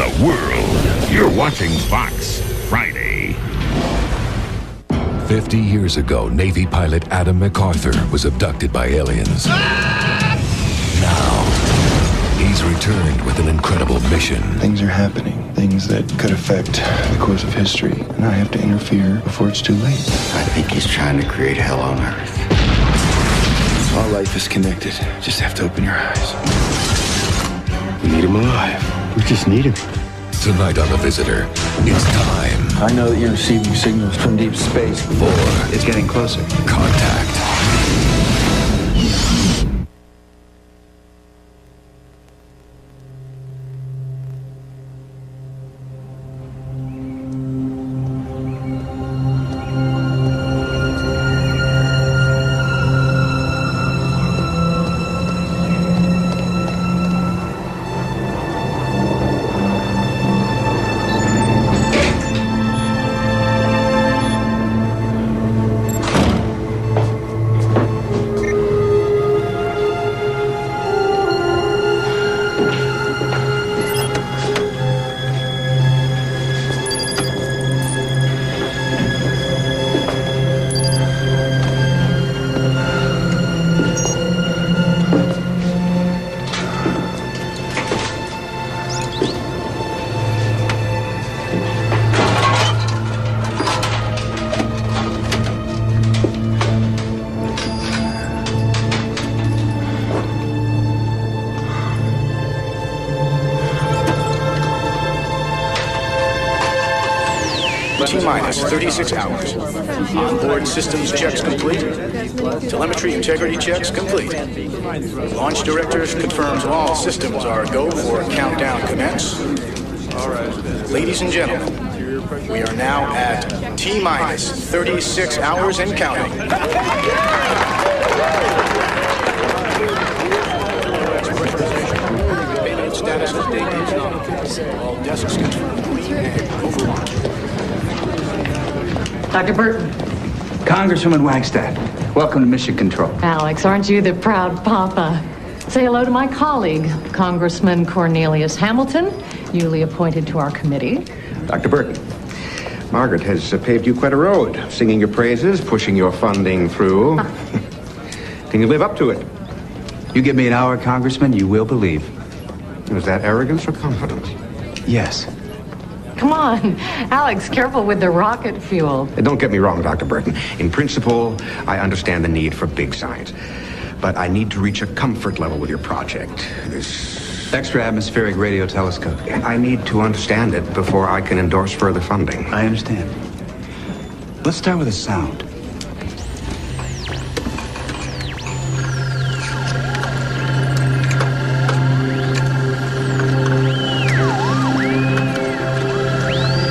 the world. You're watching Fox Friday. 50 years ago, Navy pilot Adam MacArthur was abducted by aliens. Now, he's returned with an incredible mission. Things are happening, things that could affect the course of history, and I have to interfere before it's too late. I think he's trying to create hell on Earth. All life is connected. Just have to open your eyes. We need him alive. We just need him. Tonight on The Visitor, it's time I know that you're receiving signals from deep space. for It's getting closer. contact. T-minus 36 hours. Onboard systems checks complete. Telemetry integrity checks complete. Launch director confirms all systems are go for countdown commence. Ladies and gentlemen, we are now at T-minus 36 hours and counting. Payload status update is on. All desks confirmed clean and overwatch. Dr. Burton. Congresswoman Wagstaff, welcome to Mission Control. Alex, aren't you the proud papa? Say hello to my colleague, Congressman Cornelius Hamilton, newly appointed to our committee. Dr. Burton, Margaret has paved you quite a road, singing your praises, pushing your funding through. Can you live up to it? You give me an hour, Congressman, you will believe. Is that arrogance or confidence? Yes. Come on, Alex, careful with the rocket fuel. Don't get me wrong, Dr. Burton. In principle, I understand the need for big science. But I need to reach a comfort level with your project. This Extra-atmospheric radio telescope. I need to understand it before I can endorse further funding. I understand. Let's start with a sound.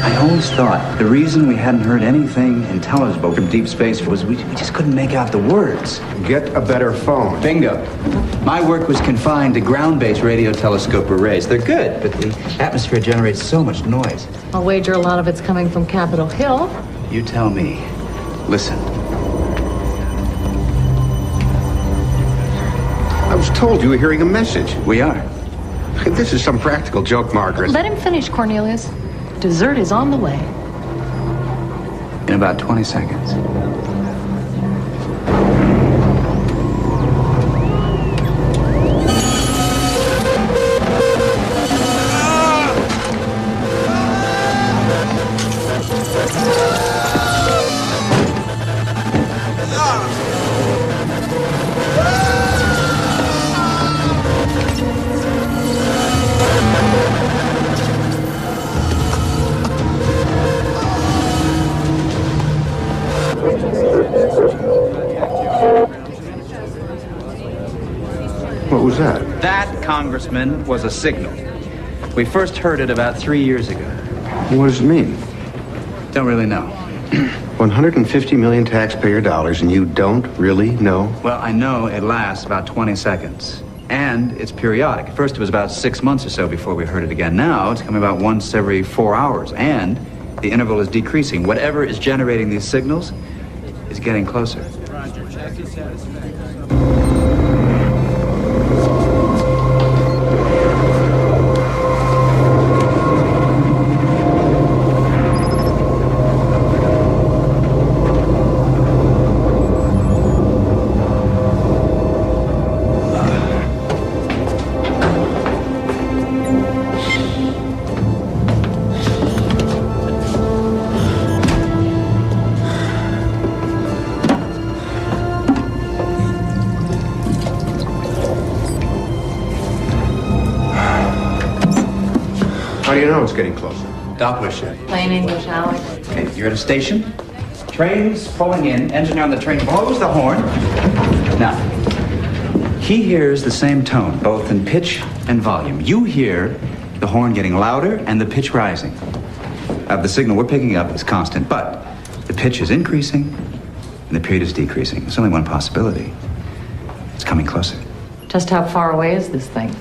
I always thought the reason we hadn't heard anything intelligible from deep space was we just couldn't make out the words. Get a better phone. Bingo. My work was confined to ground-based radio telescope arrays. They're good, but the atmosphere generates so much noise. I'll wager a lot of it's coming from Capitol Hill. You tell me. Listen. I was told you were hearing a message. We are. This is some practical joke, Margaret. Let him finish, Cornelius. Dessert is on the way. In about 20 seconds. What was that? That, Congressman, was a signal. We first heard it about 3 years ago. What does it mean? Don't really know. 150 million taxpayer dollars, and you don't really know? Well, I know it lasts about 20 seconds. And it's periodic. At first it was about 6 months or so before we heard it again. Now it's coming about once every 4 hours. And the interval is decreasing. Whatever is generating these signals is getting closer. How do you know it's getting closer? Doppler shift. Plain English, Alex. Okay, you're at a station. Train's pulling in. Engineer on the train blows the horn. Now, he hears the same tone, both in pitch and volume. You hear the horn getting louder and the pitch rising. The signal we're picking up is constant, but the pitch is increasing and the period is decreasing. There's only one possibility. It's coming closer. Just how far away is this thing?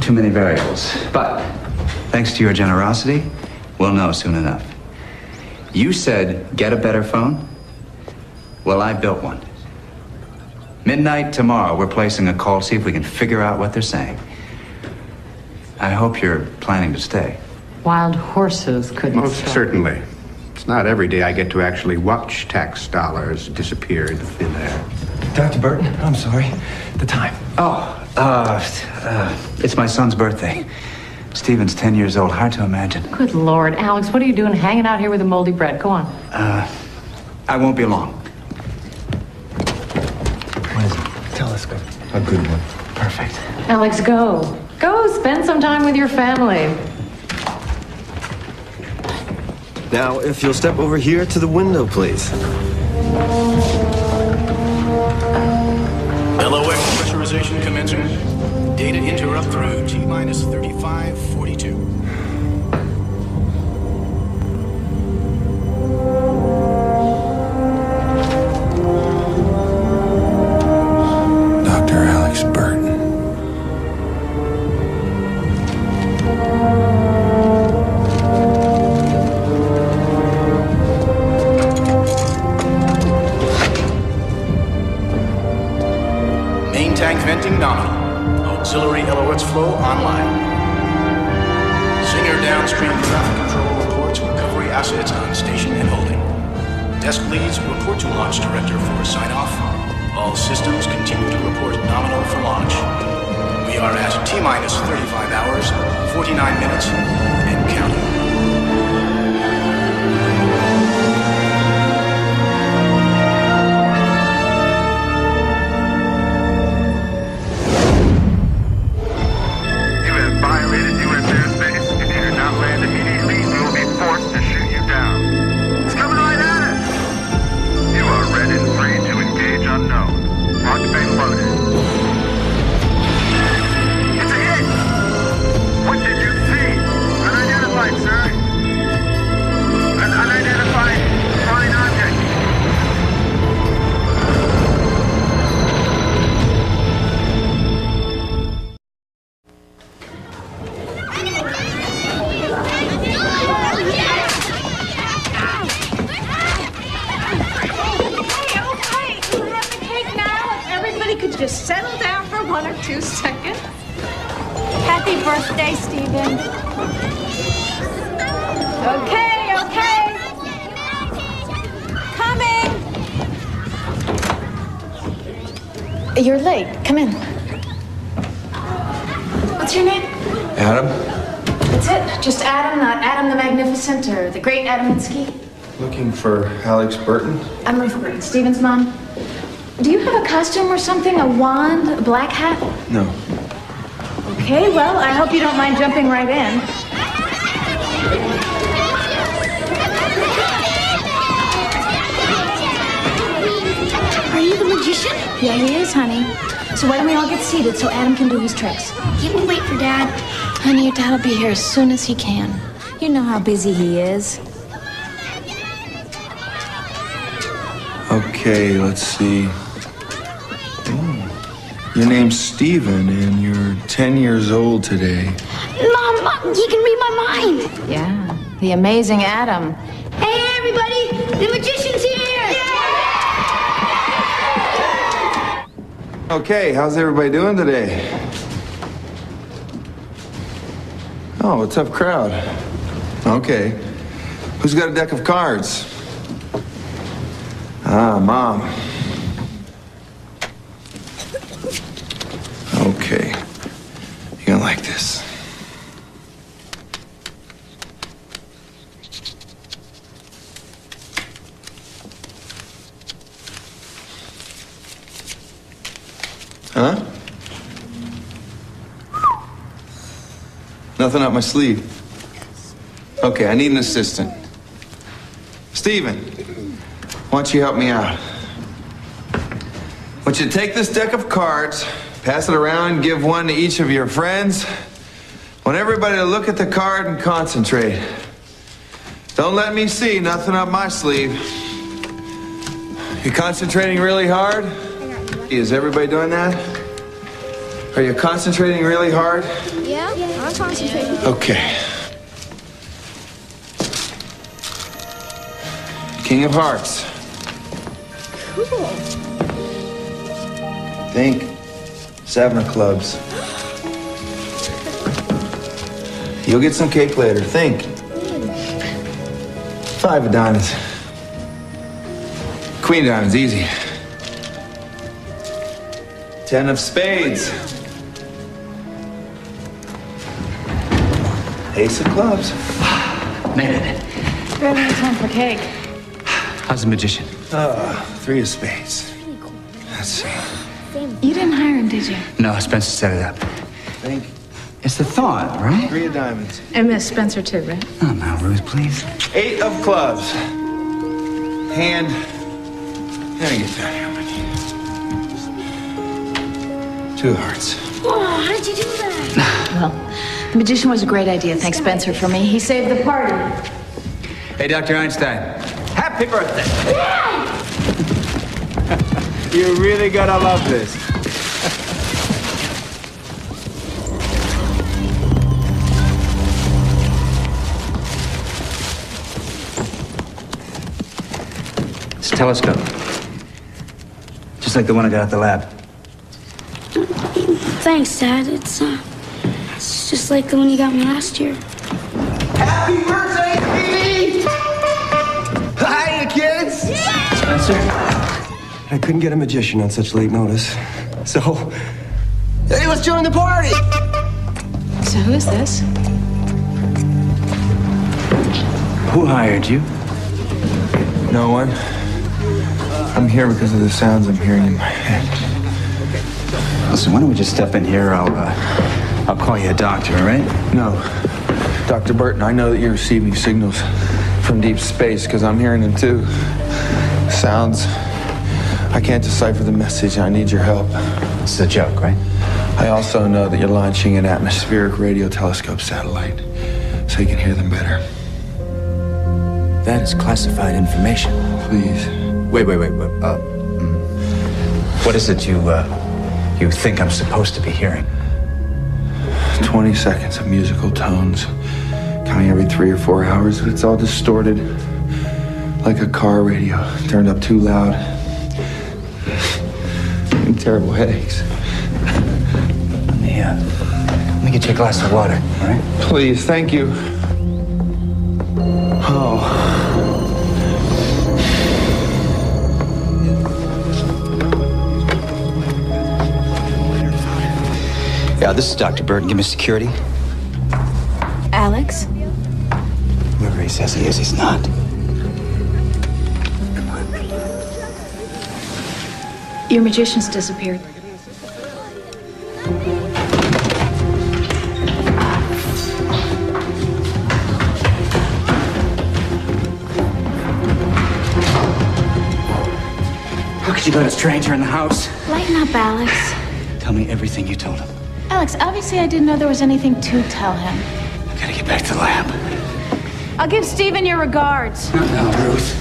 Too many variables. But thanks to your generosity, we'll know soon enough. You said, get a better phone? Well, I built one. Midnight tomorrow, we're placing a call to see if we can figure out what they're saying. I hope you're planning to stay. Wild horses couldn't Most stop. certainly. It's not every day I get to actually watch tax dollars disappear into thin air. Dr. Burton, I'm sorry. The time. It's my son's birthday. Steven's 10 years old. Hard to imagine. Good Lord, Alex, what are you doing hanging out here with the moldy bread? Go on. I won't be long. What is it? Tell us. A good one. Perfect. Alex, go. Go spend some time with your family. Now, if you'll step over here to the window, please. LOX pressurization commencing. Data interrupt through T-minus 3542. Dr. Alex Burton. Main tank venting nominal. Auxiliary LOX flow online. Singer downstream traffic control reports recovery assets on station and holding. Desk leads report to launch director for sign-off. All systems continue to report nominal for launch. We are at T-minus 35 hours, 49 minutes, and counting. Just settle down for 1 or 2 seconds. Happy birthday, Stephen. Okay. Coming. You're late. Come in. What's your name? Adam? That's it. Just Adam, not Adam the Magnificent or the Great Adaminsky. Looking for Alex Burton? I'm Ruth Burton, Stephen's mom. Do you have a costume or something? A wand? A black hat? No. Okay, well, I hope you don't mind jumping right in. Are you the magician? Yeah, he is, honey. So why don't we all get seated so Adam can do his tricks? Can't we wait for Dad? Honey, your dad will be here as soon as he can. You know how busy he is. Okay, let's see. Your name's Steven, and you're 10 years old today. Mom, you can read my mind. Yeah, the amazing Adam. Hey, everybody, the magician's here. Okay, how's everybody doing today? Oh, a tough crowd. Okay. Who's got a deck of cards? Mom. Okay. You're gonna like this. Huh? Nothing up my sleeve. Okay, I need an assistant. Steven, why don't you help me out? I want you to take this deck of cards, pass it around, give one to each of your friends. I want everybody to look at the card and concentrate. Don't let me see nothing up my sleeve. You concentrating really hard? Is everybody doing that? Are you concentrating really hard? Yeah, I'm concentrating. Okay. King of Hearts. Cool. Think. 7 of Clubs. You'll get some cake later. Think. 5 of Diamonds. Queen of Diamonds, easy. 10 of Spades. Ace of Clubs. Made it. Barely have time for cake. How's the magician? 3 of Spades. Let's see. You didn't hire him, did you? No, Spencer set it up. Think. It's the thought, right? 3 of Diamonds. And Miss Spencer, too, right? Oh, now, Ruth, please. 8 of Clubs. Hand. Let me get down here. 2 of Hearts. Oh, how did you do that? Well, the magician was a great idea. Thanks, Spencer, for me. He saved the party. Hey, Dr. Einstein. Happy birthday. You really gotta love this. It's a telescope. Just like the one I got at the lab. Thanks, Dad. It's just like the one you got me last year. Happy birthday, Phoebe! Hi, kids! Spencer? I couldn't get a magician on such late notice. So, hey, let's join the party! So who is this? Who hired you? No one. I'm here because of the sounds I'm hearing in my head. Listen, why don't we just step in here? I'll call you a doctor, all right? No. Dr. Burton, I know that you're receiving signals from deep space because I'm hearing them too. Sounds. I can't decipher the message. I need your help. It's a joke, right? I also know that you're launching an atmospheric radio telescope satellite so you can hear them better. That is classified information. Please. Wait. What is it you think I'm supposed to be hearing? 20 seconds of musical tones coming every 3 or 4 hours, but it's all distorted like a car radio turned up too loud. And terrible headaches. Let me get you a glass of water, all right? Please, thank you. Oh. Yeah, this is Dr. Burton. Give me security. Alex? Whoever he says he is, he's not. Your magician's disappeared. How could you let a stranger in the house? Lighten up, Alex. Tell me everything you told him. Alex, obviously I didn't know there was anything to tell him. I gotta get back to the lab. I'll give Steven your regards. Not now, Ruth.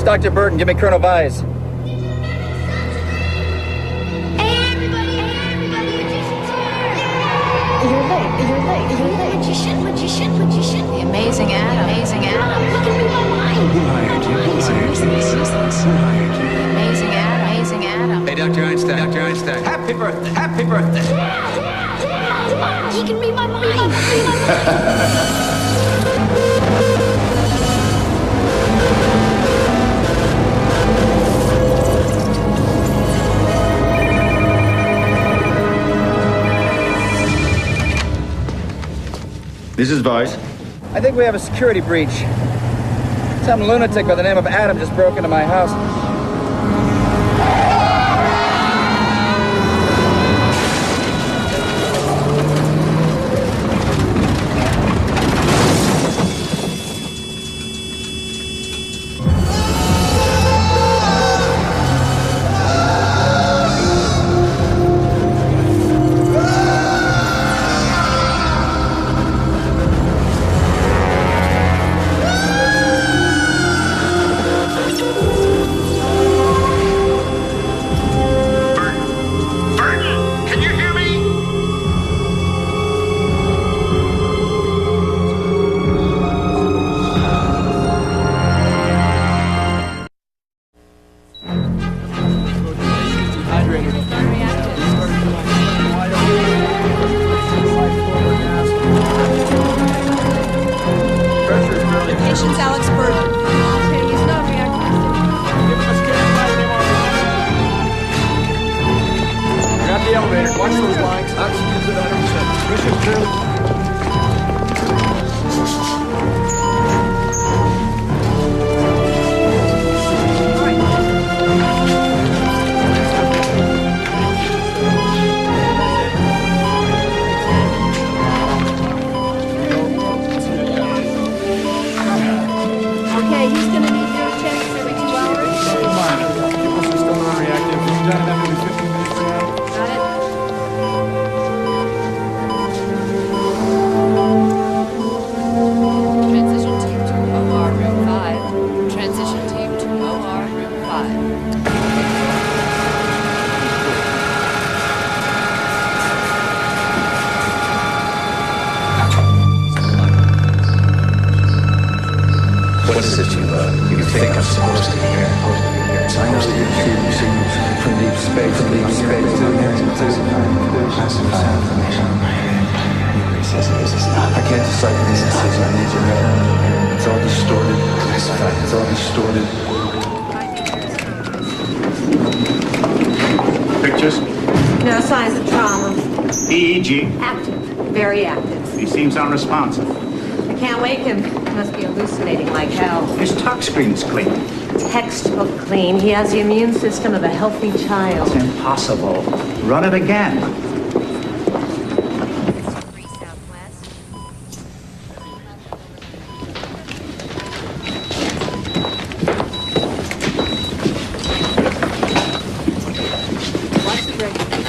Dr. Burton, give me Colonel Vise. Magician. The amazing Adam. He can read my mind. Who hired you? Amazing Adam. Hey, Dr. Einstein. Happy birthday. Happy birthday. He can read my mind. This is Vice. I think we have a security breach. Some lunatic by the name of Adam just broke into my house. Patient's Alex Burton. Okay, he's not reacting. Grab the elevator. Watch those lines. Oxygen's at 100%. Pressure's through. Okay, he's gonna need your checks every 2 hours. People still non-reactive. We've done that every 15 minutes now. Got it? Transition team to OR room 5. Transition team to OR room 5. What is it you think I'm supposed to hear? I know that you're receiving signals from deep space, down here to classified information. I can't decipher these messages. I need your help. It's all distorted. Classified. It's all distorted. Pictures? No signs of trauma. EEG. Active. Very active. He seems unresponsive. I can't wake him. He must be hallucinating like hell. His tuck screen is clean. Textbook clean. He has the immune system of a healthy child. It's impossible. Run it again.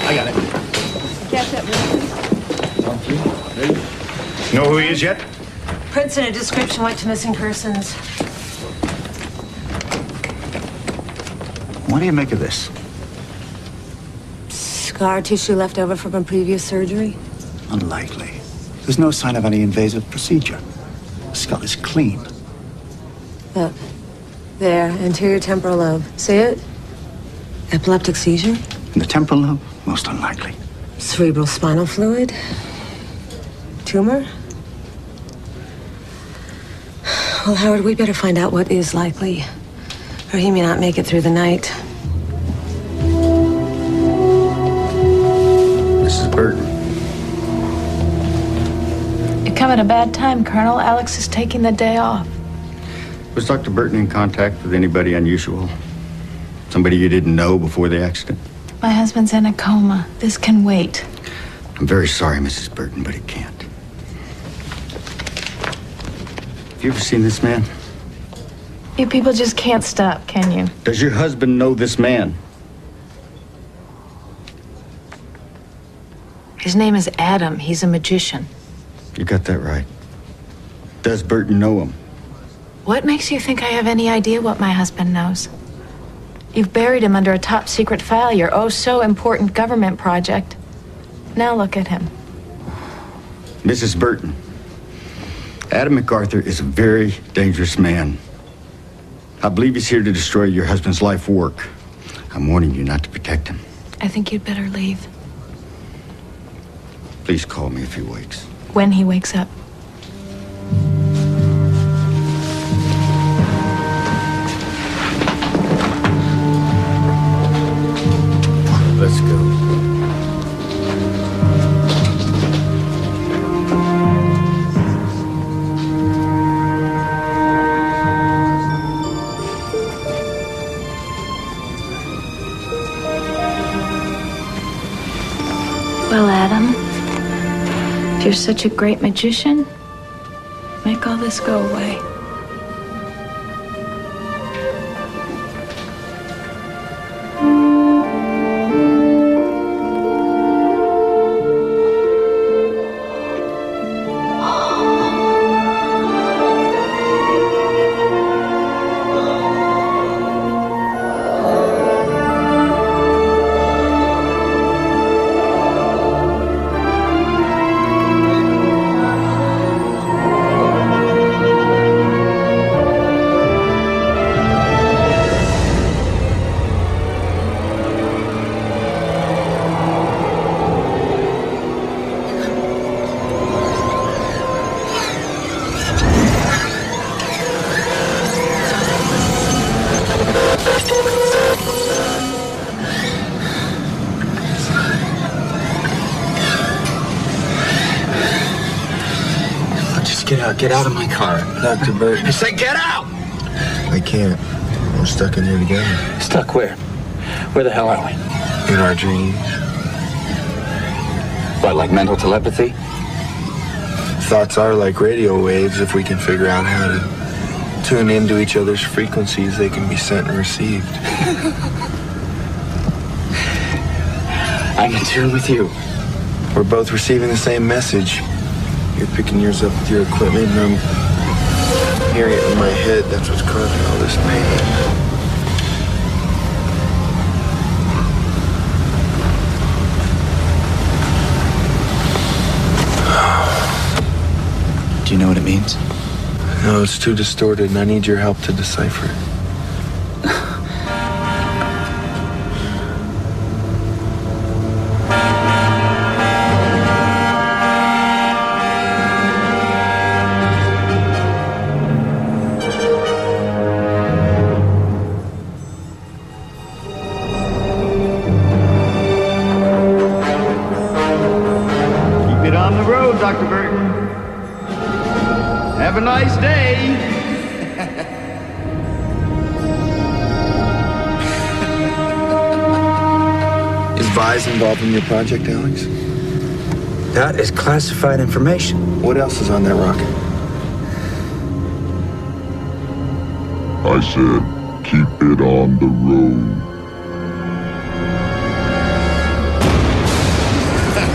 I got it. Catch up with Know who he is yet? Prints and a description went to missing persons. What do you make of this? Scar tissue left over from a previous surgery. Unlikely. There's no sign of any invasive procedure. The skull is clean. Look. There, anterior temporal lobe. See it? Epileptic seizure? In the temporal lobe? Most unlikely. Cerebral spinal fluid? Tumor? Well, Howard, we better find out what is likely, or he may not make it through the night. Mrs. Burton. You come at a bad time, Colonel. Alex is taking the day off. Was Dr. Burton in contact with anybody unusual? Somebody you didn't know before the accident? My husband's in a coma. This can wait. I'm very sorry, Mrs. Burton, but it can't. Have you ever seen this man? You people just can't stop, can you? Does your husband know this man? His name is Adam. He's a magician. You got that right. Does Burton know him? What makes you think I have any idea what my husband knows? You've buried him under a top secret file, your oh so important government project. Now look at him. Mrs. Burton, Adam MacArthur is a very dangerous man. I believe he's here to destroy your husband's life work. I'm warning you not to protect him. I think you'd better leave. Please call me if he wakes. When he wakes up. Let's go. Well, Adam, if you're such a great magician, make all this go away. Get out of my car. Dr. Burton. I said get out! I can't. We're stuck in here together. Stuck where? Where the hell are we? In our dreams. What, like mental telepathy? Thoughts are like radio waves. If we can figure out how to tune into each other's frequencies, they can be sent and received. I'm in tune with you. We're both receiving the same message. You're picking yours up with your equipment, and I'm hearing it in my head. That's what's causing all this pain. Do you know what it means? No, it's too distorted, and I need your help to decipher it. Dr. Burton. Have a nice day. Is Vise involved in your project, Alex? That is classified information. What else is on that rocket? I said, keep it on the road.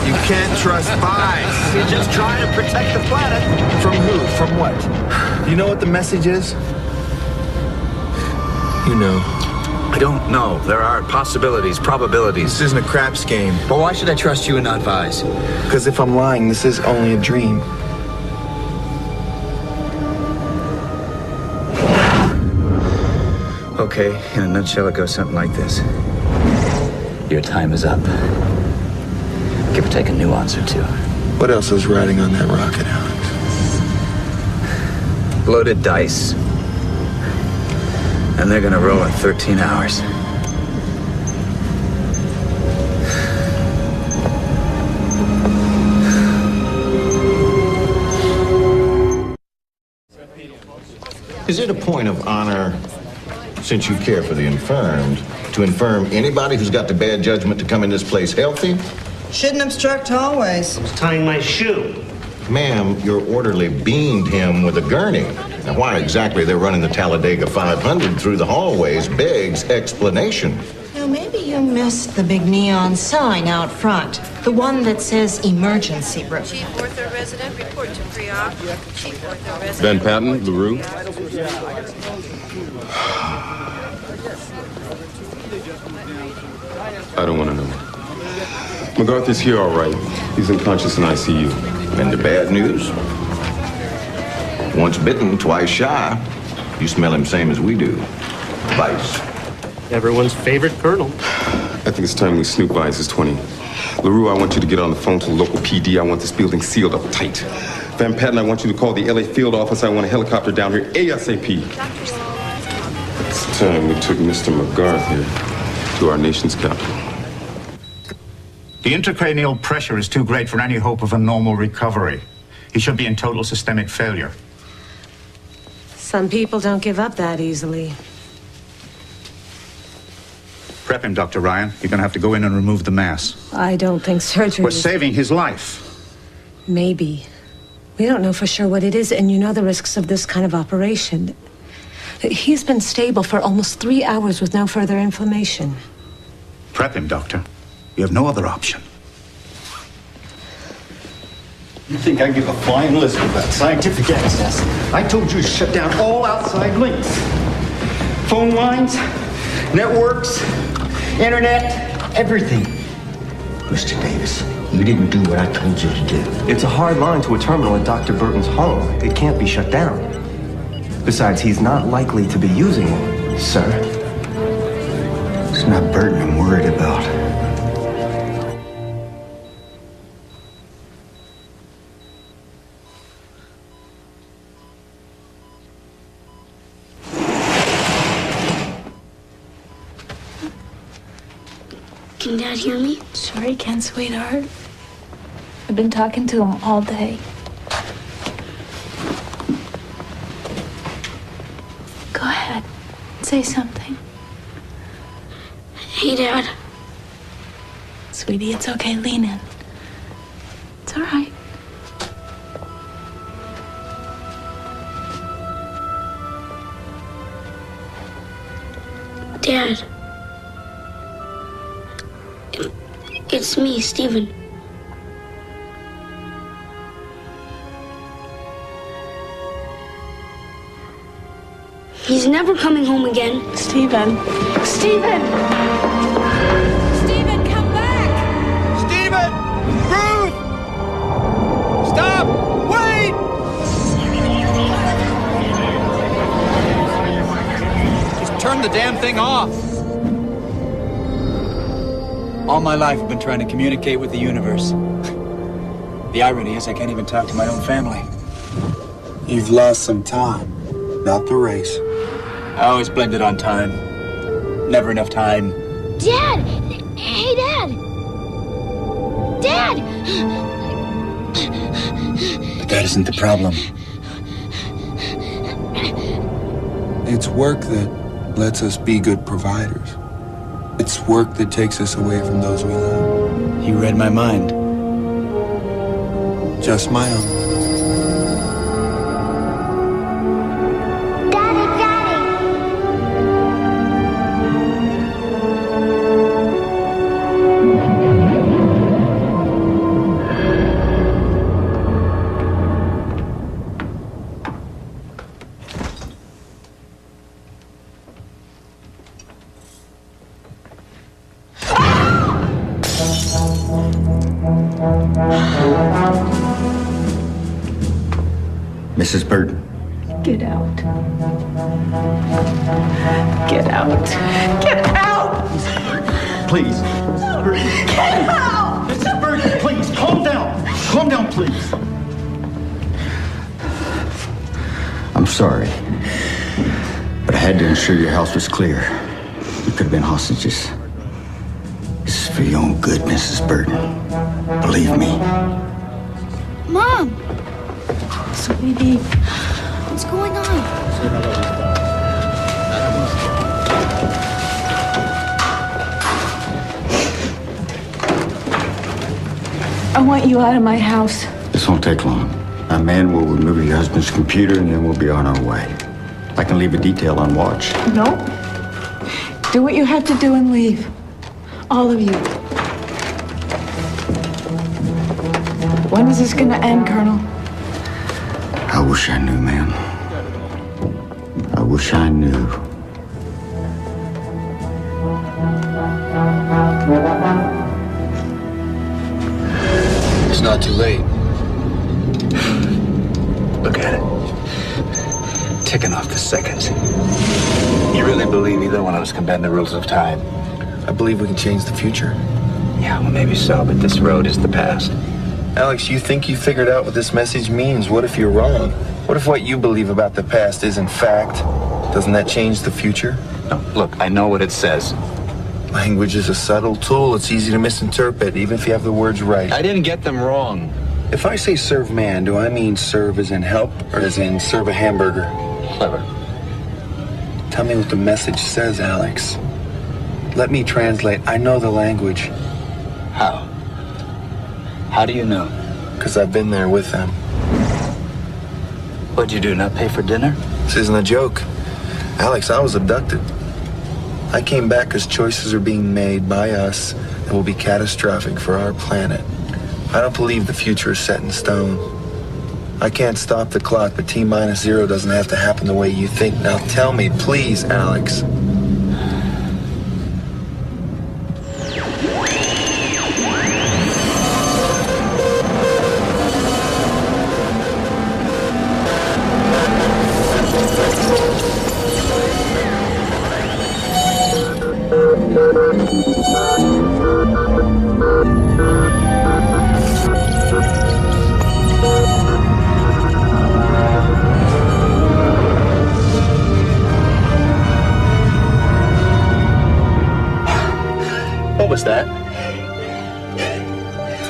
You can't trust Vise. You're just trying to protect the planet. From who? From what? You know what the message is? You know. I don't know. There are possibilities, probabilities. This isn't a craps game. But why should I trust you and not Vise? Because if I'm lying, this is only a dream. Okay, in a nutshell, it goes something like this. Your time is up. Give or take a nuance or two. What else is riding on that rocket, Alex? Loaded dice. And they're gonna roll in 13 hours. Is it a point of honor, since you care for the infirmed, to infirm anybody who's got the bad judgment to come in this place healthy? Shouldn't obstruct hallways. I was tying my shoe. Ma'am, your orderly beamed him with a gurney. Now, why exactly they're running the Talladega 500 through the hallways begs explanation. Now, maybe you missed the big neon sign out front. The one that says emergency room. Chief Ortho resident, report to pre-op. Chief Ortho resident. Ben Patton, LaRue. I don't want to know. MacArthur's here, all right. He's unconscious in ICU. And the bad news? Once bitten, twice shy. You smell him same as we do. Vice. Everyone's favorite colonel. I think it's time we snoop Vice's 20. LaRue, I want you to get on the phone to the local PD. I want this building sealed up tight. Van Patten, I want you to call the LA field office. I want a helicopter down here ASAP. It's time we took Mr. McGarth here to our nation's capital. The intracranial pressure is too great for any hope of a normal recovery. He should be in total systemic failure. Some people don't give up that easily. Prep him, Dr. Ryan. You're going to have to go in and remove the mass. I don't think surgery We're saving his life. Maybe. We don't know for sure what it is, and you know the risks of this kind of operation. He's been stable for almost 3 hours with no further inflammation. Prep him, Doctor. You have no other option. You think I give a flying list about scientific access? I told you to shut down all outside links. Phone lines, networks, internet, everything. Mr. Davis, you didn't do what I told you to do. It's a hard line to a terminal at Dr. Burton's home. It can't be shut down. Besides, he's not likely to be using it, sir. It's not Burton I'm worried about. Can Dad hear me? Sure he can, sweetheart. I've been talking to him all day. Go ahead. Say something. Hey, Dad. Sweetie, it's okay. Lean in. It's all right. Dad. It's me, Steven. He's never coming home again. Steven. Steven! Steven, come back! Steven! Ruth! Stop! Wait! Just turn the damn thing off. All my life I've been trying to communicate with the universe. The irony is I can't even talk to my own family. You've lost some time, not the race. I always blamed it on time. Never enough time. Dad! Hey, Dad! Dad! But that isn't the problem. It's work that lets us be good providers. It's work that takes us away from those we love. You read my mind. Just my own. Mrs. Burton. Get out. Get out. Get out! Please. Get out! Mrs. Burton, please, calm down. Calm down, please. I'm sorry, but I had to ensure your house was clear. You could have been hostages. This is for your own good, Mrs. Burton. Believe me. Mom! Sweetie. What's going on? I want you out of my house. This won't take long. A man will remove your husband's computer and then we'll be on our way. I can leave a detail on watch. No. Do what you have to do and leave. All of you. When is this gonna end, Colonel? I wish I knew, ma'am. I wish I knew. It's not too late. Look at it. Ticking off the seconds. You really believe either one of us can bend the rules of time? I believe we can change the future. Yeah, well, maybe so, but this road is the past. Alex, you think you figured out what this message means. What if you're wrong? What if what you believe about the past isn't fact? Doesn't that change the future? No, look, I know what it says. Language is a subtle tool. It's easy to misinterpret, even if you have the words right. I didn't get them wrong. If I say serve man, do I mean serve as in help, or as in serve a hamburger? Clever. Tell me what the message says, Alex. Let me translate. I know the language. How? How do you know? Because I've been there with them. What'd you do, not pay for dinner? This isn't a joke. Alex, I was abducted. I came back because choices are being made by us that will be catastrophic for our planet. I don't believe the future is set in stone. I can't stop the clock, but T-0 doesn't have to happen the way you think. Now tell me, please, Alex. What was that?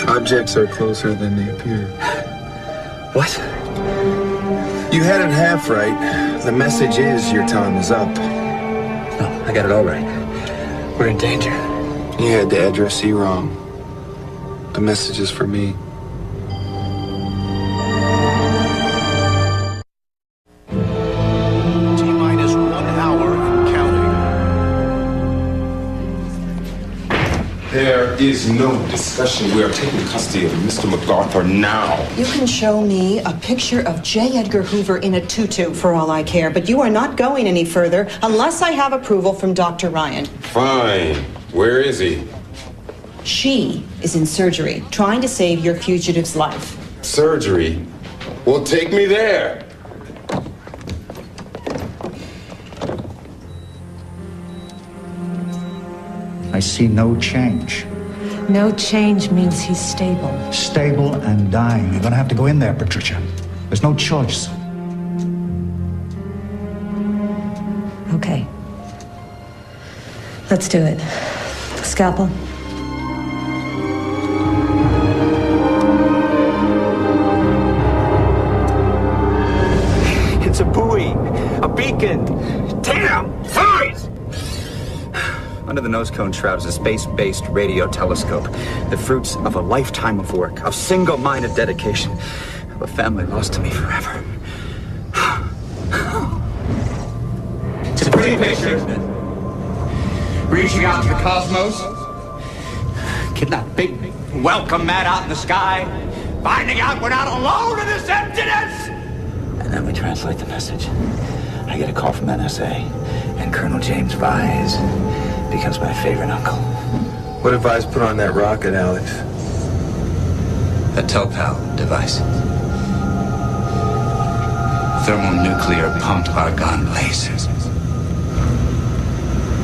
Objects are closer than they appear. What? You had it half right. The message is your time is up. No, I got it all right. We're in danger. You had the address C wrong. The message is for me. T-minus 1 hour and counting. There is no discussion. We are taking custody of Mr. MacArthur now. You can show me a picture of J. Edgar Hoover in a tutu for all I care, but you are not going any further unless I have approval from Dr. Ryan. Fine. Where is he? She is in surgery, trying to save your fugitive's life. Surgery? Well, take me there. I see no change. No change means he's stable. Stable and dying. You're gonna have to go in there, Patricia. There's no choice. Okay. Let's do it. Scalpel. It's a buoy, a beacon. Damn! Flies! Under the nose cone shroud is a space-based radio telescope. The fruits of a lifetime of work, of single-minded dedication, of a family lost to me forever. It's a pretty picture. Reaching out to the cosmos. Getting that big welcome mat out in the sky. Finding out we're not alone in this emptiness. And then we translate the message. I get a call from NSA, and Colonel James Vise becomes my favorite uncle. What if I put on that rocket, Alex? A TOPAL device. Thermonuclear pumped argon lasers.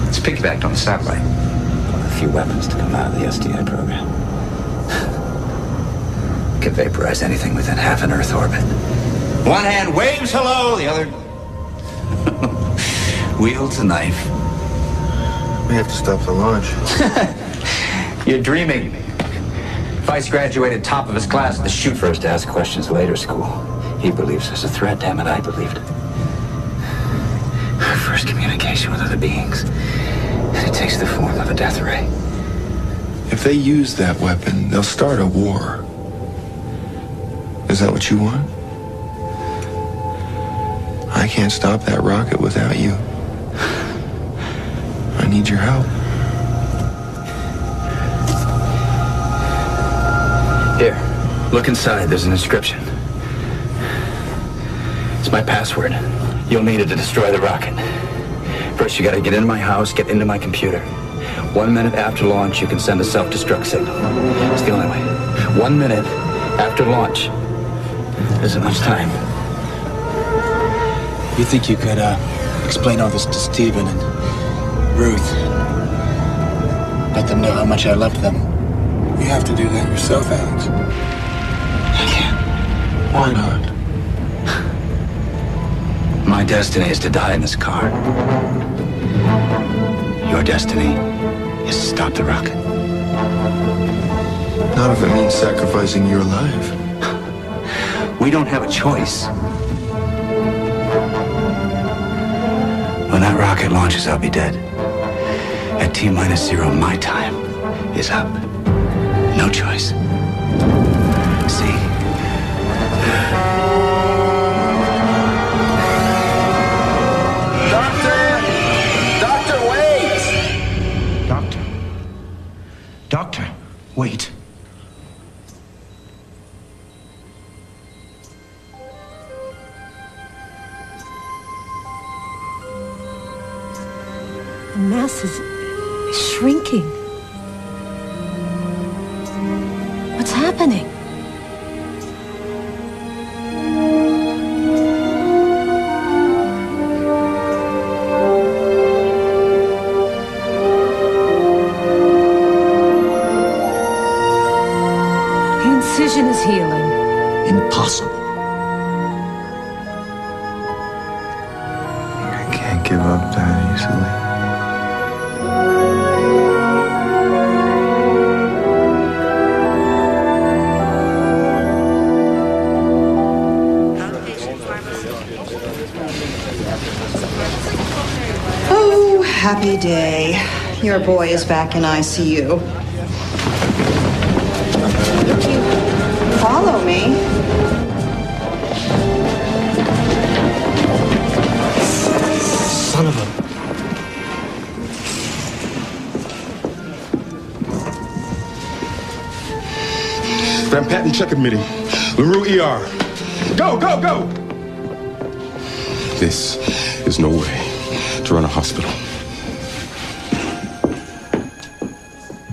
It's piggybacked on the satellite. A few weapons to come out of the SDI program. Can vaporize anything within half an Earth orbit. One hand waves hello, the other wields a knife. We have to stop the launch. You're dreaming. Vice graduated top of his class at the shoot first to ask questions later school. He believes there's a threat, damn it, I believed it. Our first communication with other beings. And it takes the form of a death ray. If they use that weapon, they'll start a war. Is that what you want? I can't stop that rocket without you. I need your help. Here, look inside. There's an inscription. It's my password. You'll need it to destroy the rocket. First, you gotta get into my house, get into my computer. 1 minute after launch, you can send a self-destruct signal. It's the only way. 1 minute after launch. There isn't much time. You think you could explain all this to Stephen and Ruth? Let them know how much I loved them. You have to do that yourself, Alex. I can't. Why not? My destiny is to die in this car. Your destiny is to stop the rocket. Not if it means sacrificing your life. We don't have a choice. When that rocket launches, I'll be dead. At T-0, my time is up. No choice. See? Doctor, wait! Doctor, wait. The mass is shrinking. What's happening? The incision is healing. Impossible. I can't give up that easily. Oh, happy day. Your boy is back in ICU. Follow me. Son of a... Van Patten, check admitting. LaRue ER. Go, go, go! This is no way to run a hospital.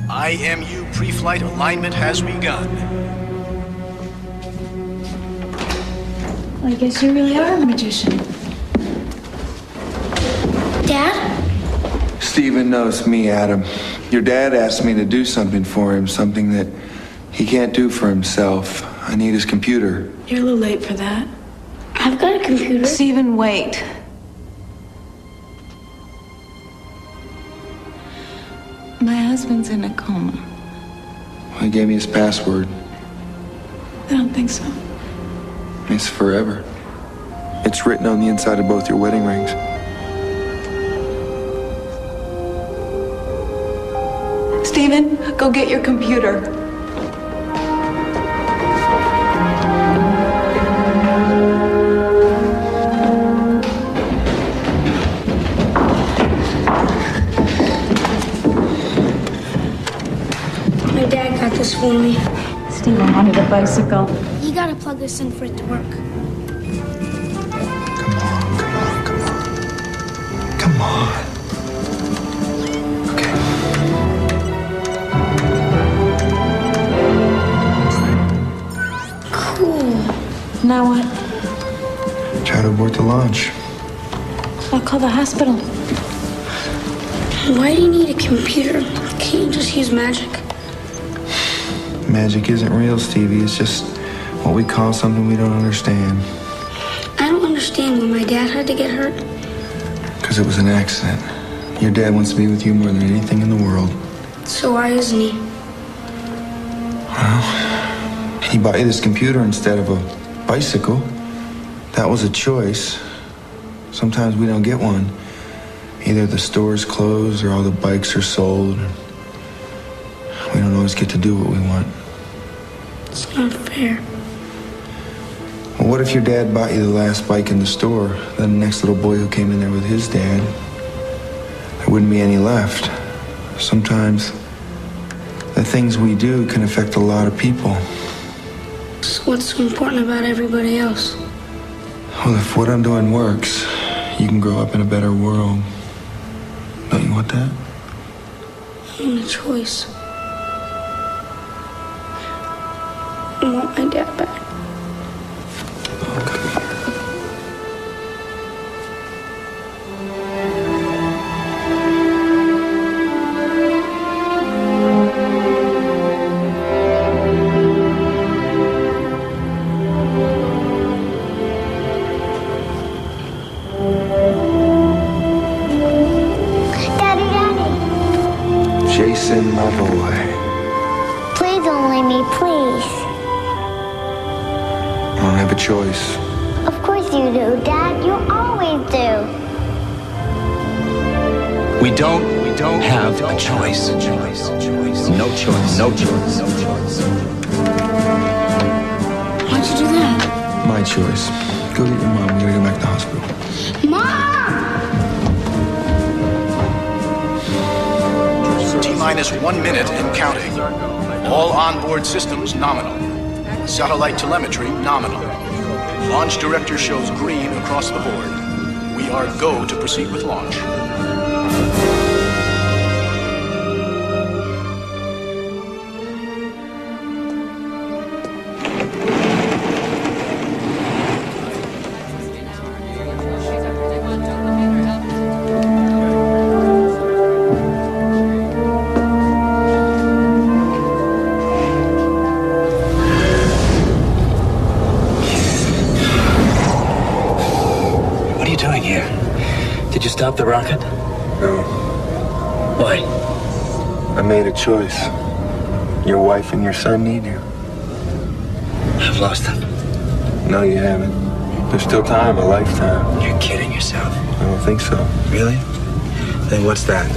IMU pre-flight alignment has begun. I guess you really are a magician. Dad? Stephen knows me, Adam. Your dad asked me to do something for him, something that he can't do for himself. I need his computer. You're a little late for that. I've got a computer. Stephen, wait. My husband's in a coma. He gave me his password. I don't think so. It's forever. It's written on the inside of both your wedding rings. Stephen, go get your computer. My dad got this for me. Stephen wanted a bicycle. You gotta plug this in for it to work. Come on. Okay. Cool. Now what? Try to abort the launch. I'll call the hospital. Why do you need a computer? Can't you just use magic? Magic isn't real, Stevie. It's just what we call something we don't understand. I don't understand why my dad had to get hurt. Because it was an accident. Your dad wants to be with you more than anything in the world. So why isn't he? Well, he bought you this computer instead of a bicycle. That was a choice. Sometimes we don't get one. Either the store's closed or all the bikes are sold. We don't always get to do what we want. It's not fair. Well, what if your dad bought you the last bike in the store, then the next little boy who came in there with his dad? There wouldn't be any left. Sometimes the things we do can affect a lot of people. So what's so important about everybody else? Well, if what I'm doing works, you can grow up in a better world. Don't you want that? I want a choice. I want my dad back. Jason, my boy. Please don't leave me, please. I don't have a choice. Of course you do, Dad. You always do. We don't have a choice. No choice. No choice. Why'd you do that? My choice. Go get your mom. We gotta go back to the hospital. Mom! T-minus 1 minute and counting. All onboard systems nominal. Satellite telemetry nominal. Launch director shows green across the board. We are go to proceed with launch. Stop the rocket? No. Why? I made a choice. Your wife and your son need you. I've lost them. No, you haven't. There's still time, a lifetime. You're kidding yourself. I don't think so. Really? Then what's that?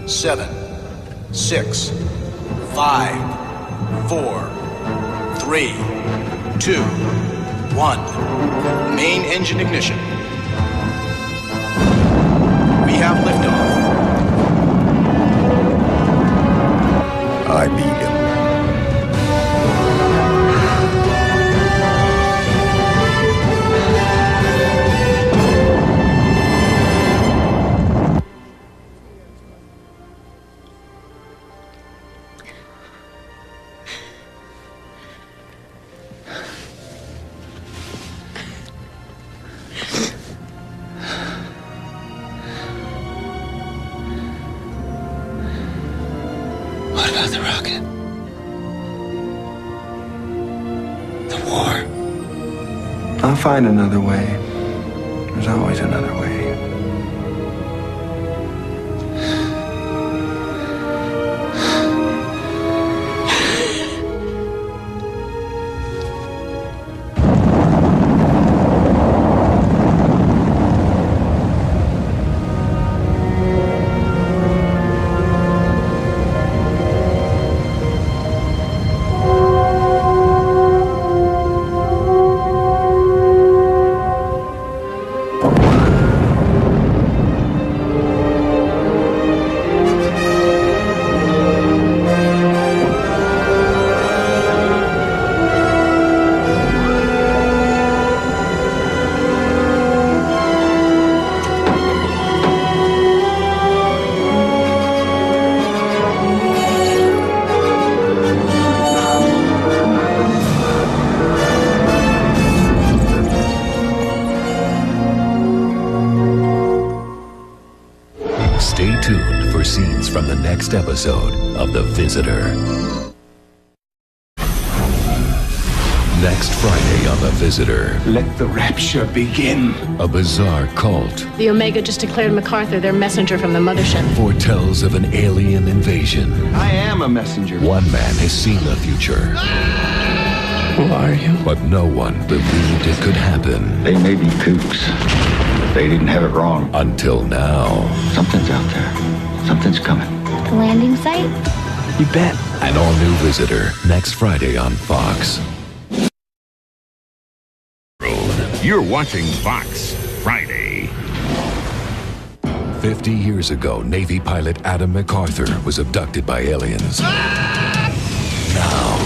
Seven, 6, 5, 4, 3, 2, 1. Main engine ignition. We have liftoff. I beat him. What about the rocket? The war? I'll find another way. There's always another way. Stay tuned for scenes from the next episode of The Visitor. Next Friday on The Visitor. Let the rapture begin. A bizarre cult The Omega just declared MacArthur their messenger from the mothership. foretells of an alien invasion. I am a messenger. One man has seen the future. Who are you? But no one believed it could happen. They may be kooks, but they didn't have it wrong. Until now. Something's out there. Something's coming. The landing site? You bet. An all-new Visitor next Friday on Fox. You're watching Fox Friday. 50 years ago, Navy pilot Adam MacArthur was abducted by aliens. Now,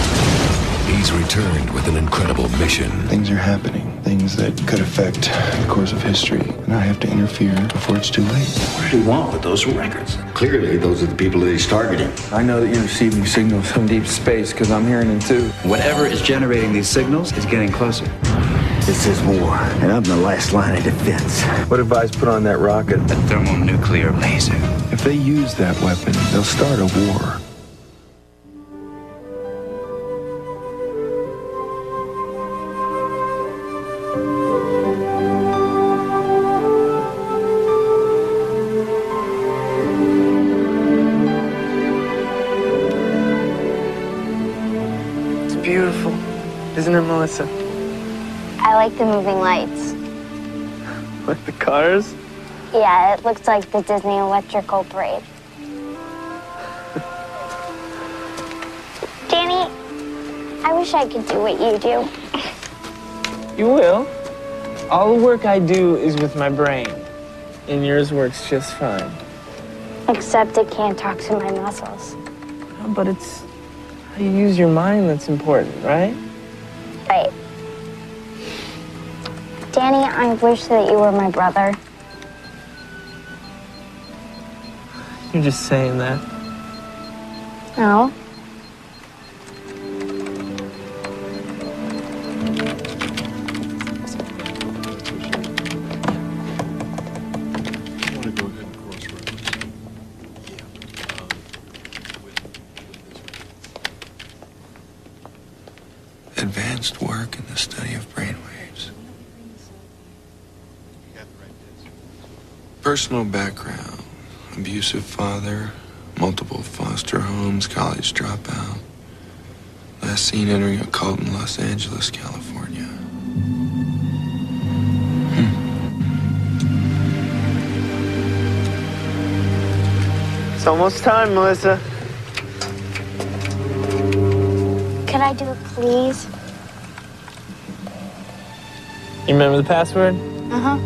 he's returned with an incredible mission. Things are happening. Things that could affect the course of history. And I have to interfere before it's too late. What do you want with those records? Clearly, those are the people that he's targeting. I know that you're receiving signals from deep space because I'm hearing them too. Whatever is generating these signals is getting closer. This is war, and I'm the last line of defense. What did Vice put on that rocket? A thermonuclear laser. If they use that weapon, they'll start a war. It's beautiful, isn't it, Melissa? I like the moving lights. Like the cars? Yeah, it looks like the Disney Electrical Parade. Danny, I wish I could do what you do. You will. All the work I do is with my brain, and yours works just fine. Except it can't talk to my muscles. But it's how you use your mind that's important, right? Right. Danny, I wish that you were my brother. You're just saying that. No. Advanced work in the study of brainwaves. Personal background: abusive father, multiple foster homes, college dropout. Last seen entering a cult in Los Angeles, California. It's almost time, Melissa. Could I do it, please? You remember the password? Uh-huh.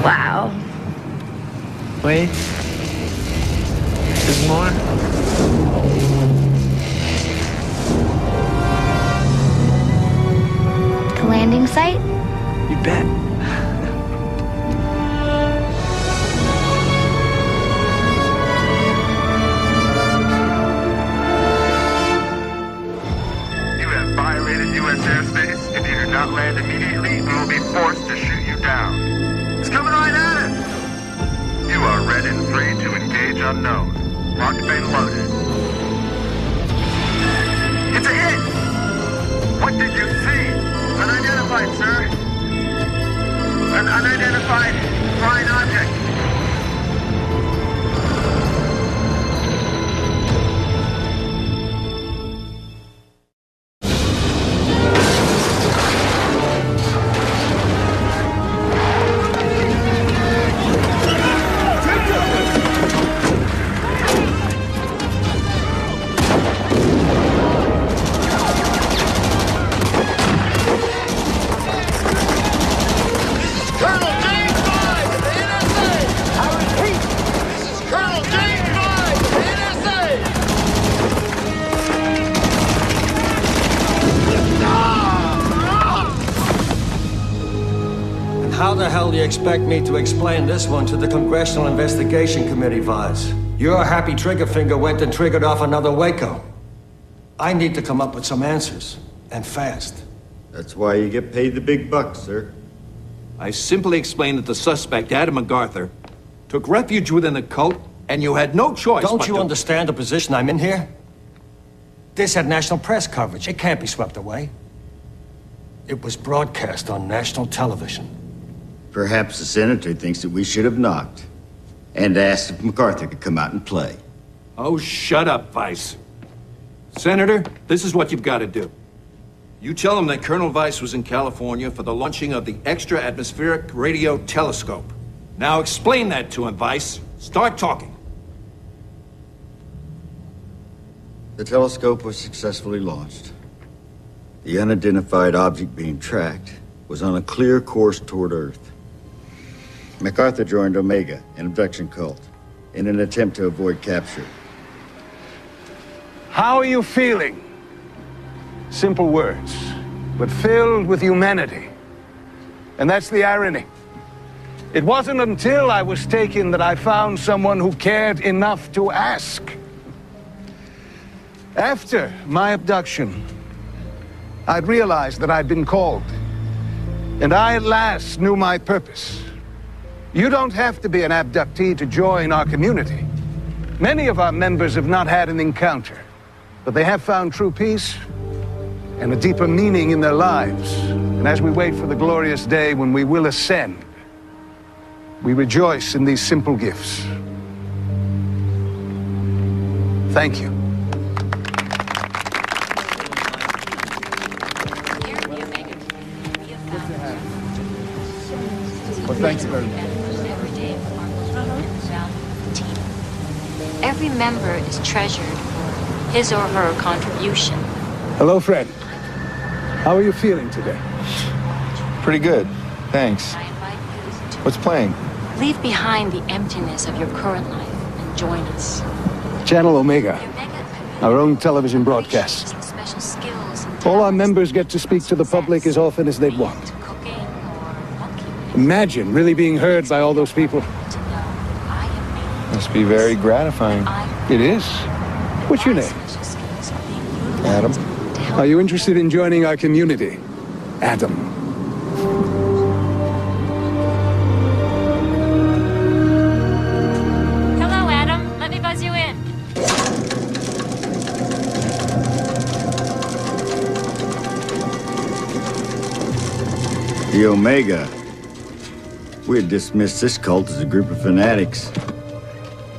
Wow. Wait. There's more. The landing site? You bet. You have violated U.S. airspace. If you do not land immediately, we will be forced to shoot you down. It's coming right at us! You are red and free to engage unknown. Locked and loaded. It's a hit! What did you see? Unidentified, sir. An unidentified flying object. How the hell do you expect me to explain this one to the Congressional Investigation Committee, Vice? Your happy trigger finger went and triggered off another Waco. I need to come up with some answers, and fast. That's why you get paid the big bucks, sir. I simply explained that the suspect, Adam MacArthur, took refuge within the cult, and you had no choice Don't but you to... understand the position I'm in here? This had national press coverage. It can't be swept away. It was broadcast on national television. Perhaps the senator thinks that we should have knocked and asked if MacArthur could come out and play. Oh, shut up, Vice. Senator, this is what you've got to do. You tell him that Colonel Weiss was in California for the launching of the Extra-Atmospheric Radio Telescope. Now explain that to him, Weiss. Start talking. The telescope was successfully launched. The unidentified object being tracked was on a clear course toward Earth. MacArthur joined Omega, an abduction cult, in an attempt to avoid capture. How are you feeling? Simple words, but filled with humanity. And that's the irony. It wasn't until I was taken that I found someone who cared enough to ask. After my abduction, I'd realized that I'd been called. And I at last knew my purpose. You don't have to be an abductee to join our community. Many of our members have not had an encounter, but they have found true peace and a deeper meaning in their lives. And as we wait for the glorious day when we will ascend, we rejoice in these simple gifts. Thank you. Well, thank you very much. Every member is treasured for his or her contribution. Hello, Fred. How are you feeling today? Pretty good, thanks. What's playing? Leave behind the emptiness of your current life and join us. Channel Omega, our own television broadcast. Special skills. All our members get to speak to the public as often as they'd want. Imagine really being heard by all those people. Must be very gratifying. It is. What's your name? Adam. Are you interested in joining our community? Adam. Hello, Adam. Let me buzz you in. The Omega. We had dismissed this cult as a group of fanatics.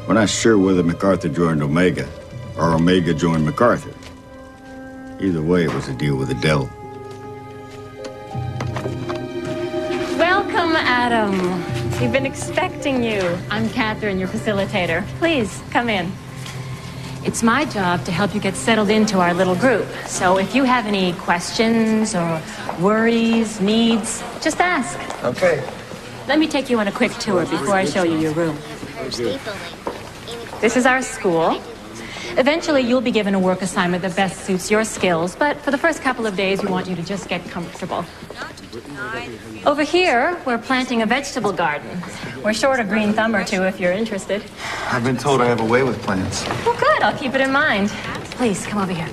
We're not sure whether MacArthur joined Omega or Omega joined MacArthur. Either way, it was a deal with the devil. Welcome, Adam. We've been expecting you. I'm Catherine, your facilitator. Please, come in. It's my job to help you get settled into our little group. So if you have any questions or worries, needs, just ask. Okay. Let me take you on a quick tour before I show you your room. This is our school. Eventually, you'll be given a work assignment that best suits your skills, but for the first couple of days, we want you to just get comfortable. Over here, we're planting a vegetable garden. We're short a green thumb or two if you're interested. I've been told I have a way with plants. Well, good. I'll keep it in mind. Please, come over here.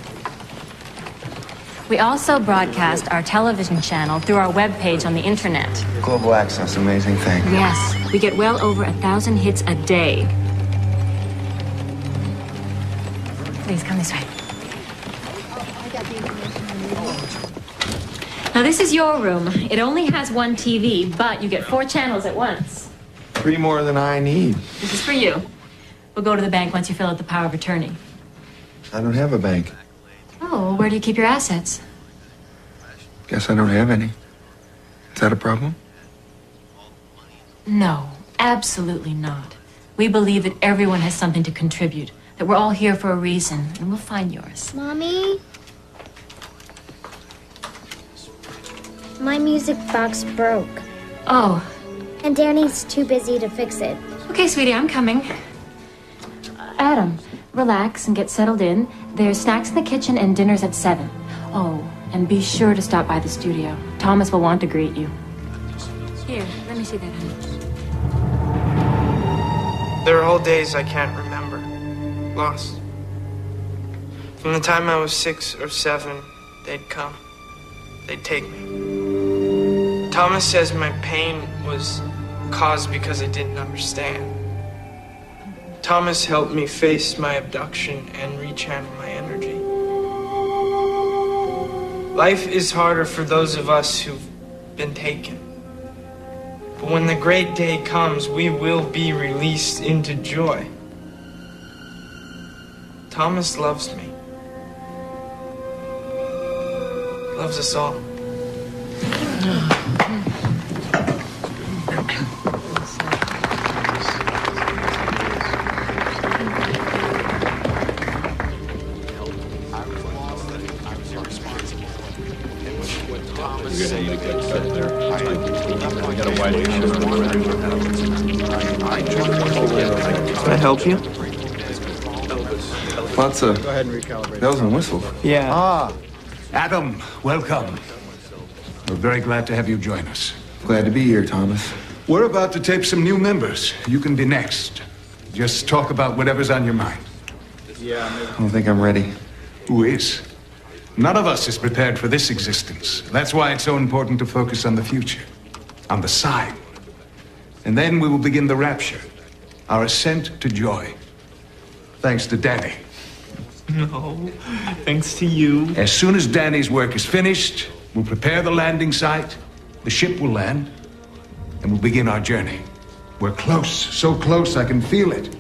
We also broadcast our television channel through our webpage on the internet. Global access, amazing thing. Yes, we get well over 1,000 hits a day. Please, come this way. Now, this is your room. It only has one TV, but you get 4 channels at once. 3 more than I need. This is for you. We'll go to the bank once you fill out the power of attorney. I don't have a bank. Oh, where do you keep your assets? Guess I don't have any. Is that a problem? No, absolutely not. We believe that everyone has something to contribute, that we're all here for a reason, and we'll find yours. Mommy? My music box broke. Oh. And Danny's too busy to fix it. Okay, sweetie, I'm coming. Adam, relax and get settled in. There's snacks in the kitchen and dinner's at 7. Oh, and be sure to stop by the studio. Thomas will want to greet you. Here, let me see that, honey. There are whole days I can't remember. Lost. From the time I was 6 or 7, they'd come. They'd take me. Thomas says my pain was caused because I didn't understand. Thomas helped me face my abduction and rechannel my energy. Life is harder for those of us who've been taken. But when the great day comes, we will be released into joy. Thomas loves me. loves us all. Can I help you? Lots of Go ahead and recalibrate. bells and whistles. Yeah. Ah, Adam, welcome. We're very glad to have you join us. Glad to be here, Thomas. We're about to tape some new members. You can be next. Just talk about whatever's on your mind. I don't think I'm ready. Who is? None of us is prepared for this existence. That's why it's so important to focus on the future, on the sign. And then we will begin the rapture, our ascent to joy. Thanks to Danny. No, thanks to you. As soon as Danny's work is finished, we'll prepare the landing site, the ship will land, and we'll begin our journey. We're close, so close I can feel it.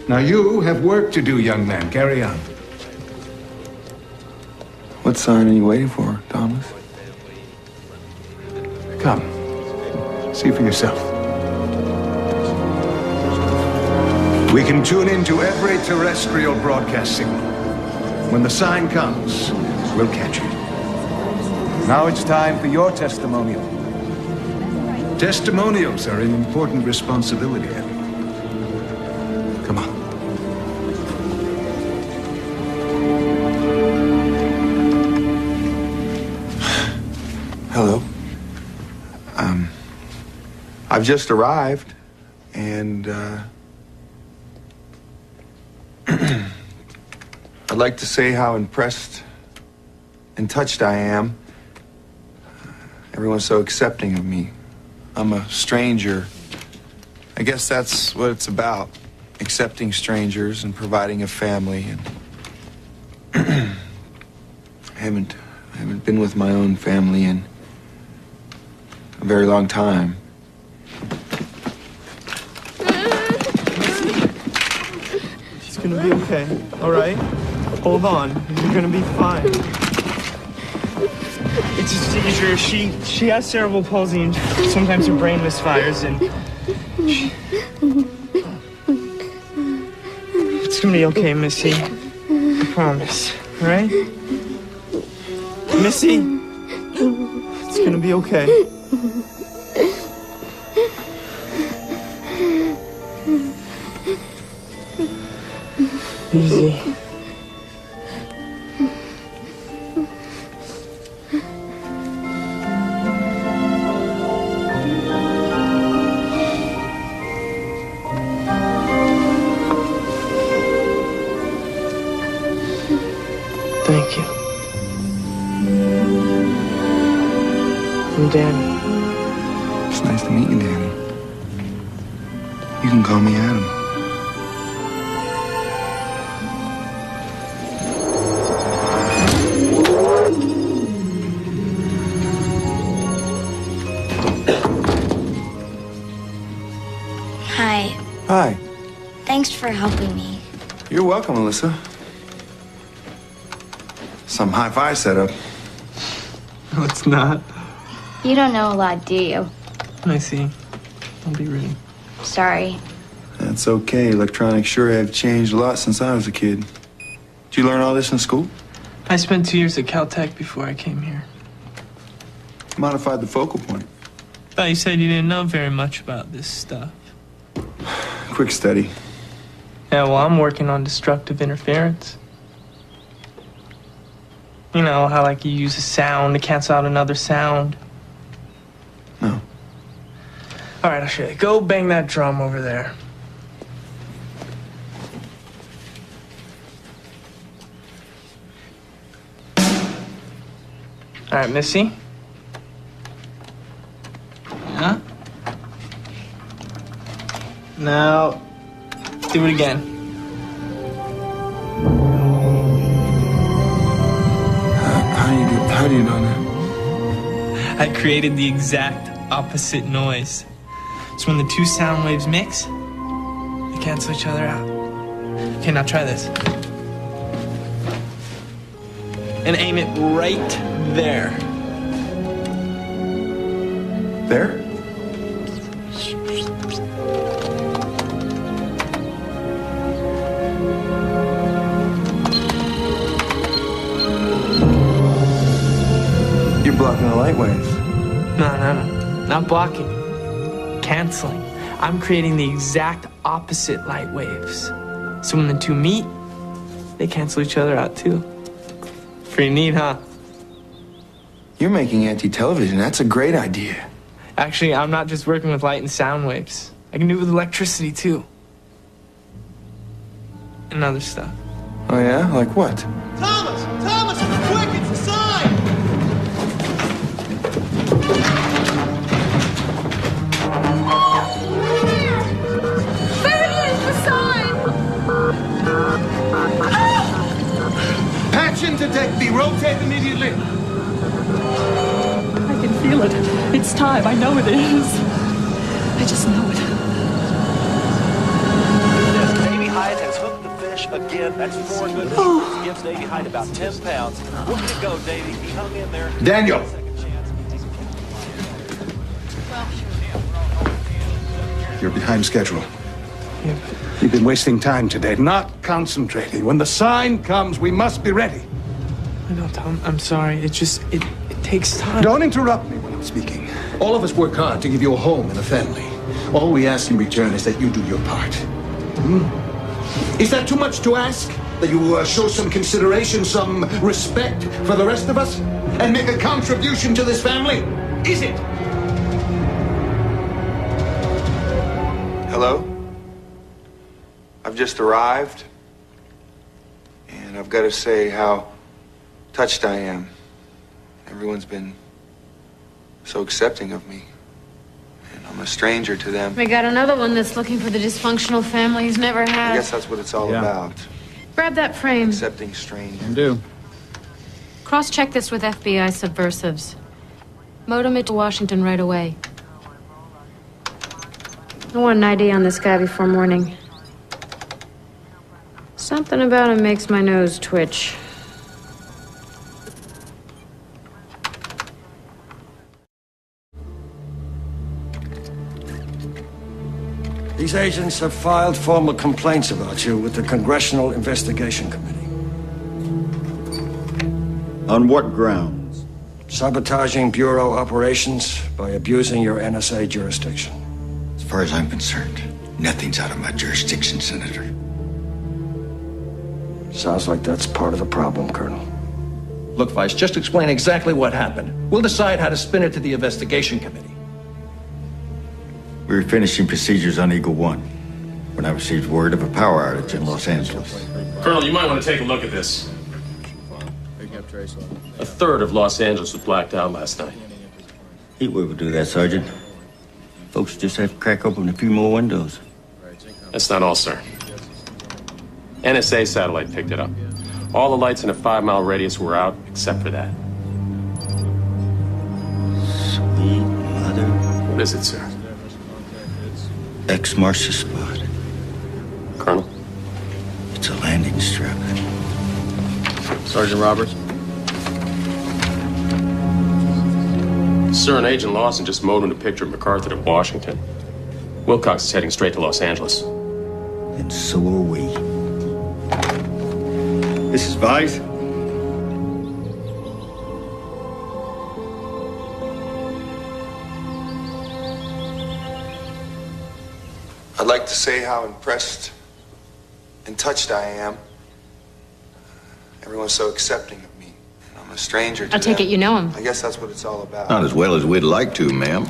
Now you have work to do, young man. Carry on. What sign are you waiting for, Thomas? Come. See for yourself. We can tune into every terrestrial broadcast signal. When the sign comes, we'll catch it. Now it's time for your testimonial. Testimonials are an important responsibility, Eddie. Come on. Hello. I've just arrived, and I'd like to say how impressed and touched I am. Everyone's so accepting of me. I'm a stranger. I guess that's what it's about. Accepting strangers and providing a family. And I haven't been with my own family in a very long time. She's gonna be okay, all right? Hold on, you're gonna be fine. It's a seizure. She has cerebral palsy and sometimes her brain misfires and it's gonna be okay, Missy. I promise, all right? Missy, it's gonna be okay. Easy. Thank you. I'm Danny. It's nice to meet you, Danny. You can call me Adam. Hi. Hi. Thanks for helping me. You're welcome, Alyssa. Some hi-fi setup. No, it's not. You don't know a lot, do you? I see. I'll be rude. Sorry. That's okay. Electronics sure have changed a lot since I was a kid. Did you learn all this in school? I spent 2 years at Caltech before I came here. Modified the focal point. Thought you said you didn't know very much about this stuff. Quick study. Yeah, well, I'm working on destructive interference. You know, how like you use a sound to cancel out another sound. No. All right, I'll show you. Go bang that drum over there. All right, Missy. Yeah? Now, do it again. How do you know that? I created the exact opposite noise. So when the two sound waves mix, they cancel each other out. Okay, now try this. and aim it right there. There? You're blocking the light wave. No. Not blocking. Canceling. I'm creating the exact opposite light waves. So when the two meet, they cancel each other out too. Pretty neat, huh? You're making anti-television. That's a great idea. Actually, I'm not just working with light and sound waves. I can do it with electricity too. And other stuff. Oh yeah? Like what? Thomas! Thomas! Quick! It's a sign! There it is, the sign! Patch into deck B. Rotate immediately. I can feel it. It's time. I know it is. I just know it. Yes, Davy Hyde has hooked the fish again. That's 4 good hooks. Gives Davy Hyde about 10 pounds. Look at it go, Davy. He hung in there. Daniel. You're behind schedule. You've been wasting time today, not concentrating. When the sign comes, we must be ready. I know, Tom. I'm sorry. It takes time. Don't interrupt me when I'm speaking. All of us work hard to give you a home and a family. All we ask in return is that you do your part. Is that too much to ask? That you show some consideration, some respect for the rest of us? And make a contribution to this family? Is it? Hello? I've just arrived. And I've got to say how touched I am. Everyone's been so accepting of me. And I'm a stranger to them. We got another one that's looking for the dysfunctional family he's never had. I guess that's what it's all about. Grab that frame. Accepting strangers. Do. Cross-check this with FBI subversives. Modem it to Washington right away. I want an ID on this guy before morning. Something about him makes my nose twitch. These agents have filed formal complaints about you with the Congressional Investigation Committee. On what grounds? Sabotaging Bureau operations by abusing your NSA jurisdiction. As far as I'm concerned, nothing's out of my jurisdiction, Senator. Sounds like that's part of the problem, Colonel. Look, Vice, just explain exactly what happened. We'll decide how to spin it to the investigation committee. We were finishing procedures on Eagle One when I received word of a power outage in Los Angeles. Colonel, you might want to take a look at this. A third of Los Angeles was blacked out last night. Heatwave will do that, Sergeant. Folks just have to crack open a few more windows. That's not all, sir. NSA satellite picked it up. All the lights in a 5-mile radius were out, except for that. Sweet mother. What is it, sir? X marks the spot. Colonel? It's a landing strip. Sergeant Roberts? Sir, and Agent Lawson just modemed a picture of MacArthur to Washington. Wilcox is heading straight to Los Angeles. And so are we. This is Vice. I'd like to say how impressed and touched I am. Everyone's so accepting of me. And I'm a stranger to I take them. it you know him. I guess that's what it's all about. Not as well as we'd like to, ma'am.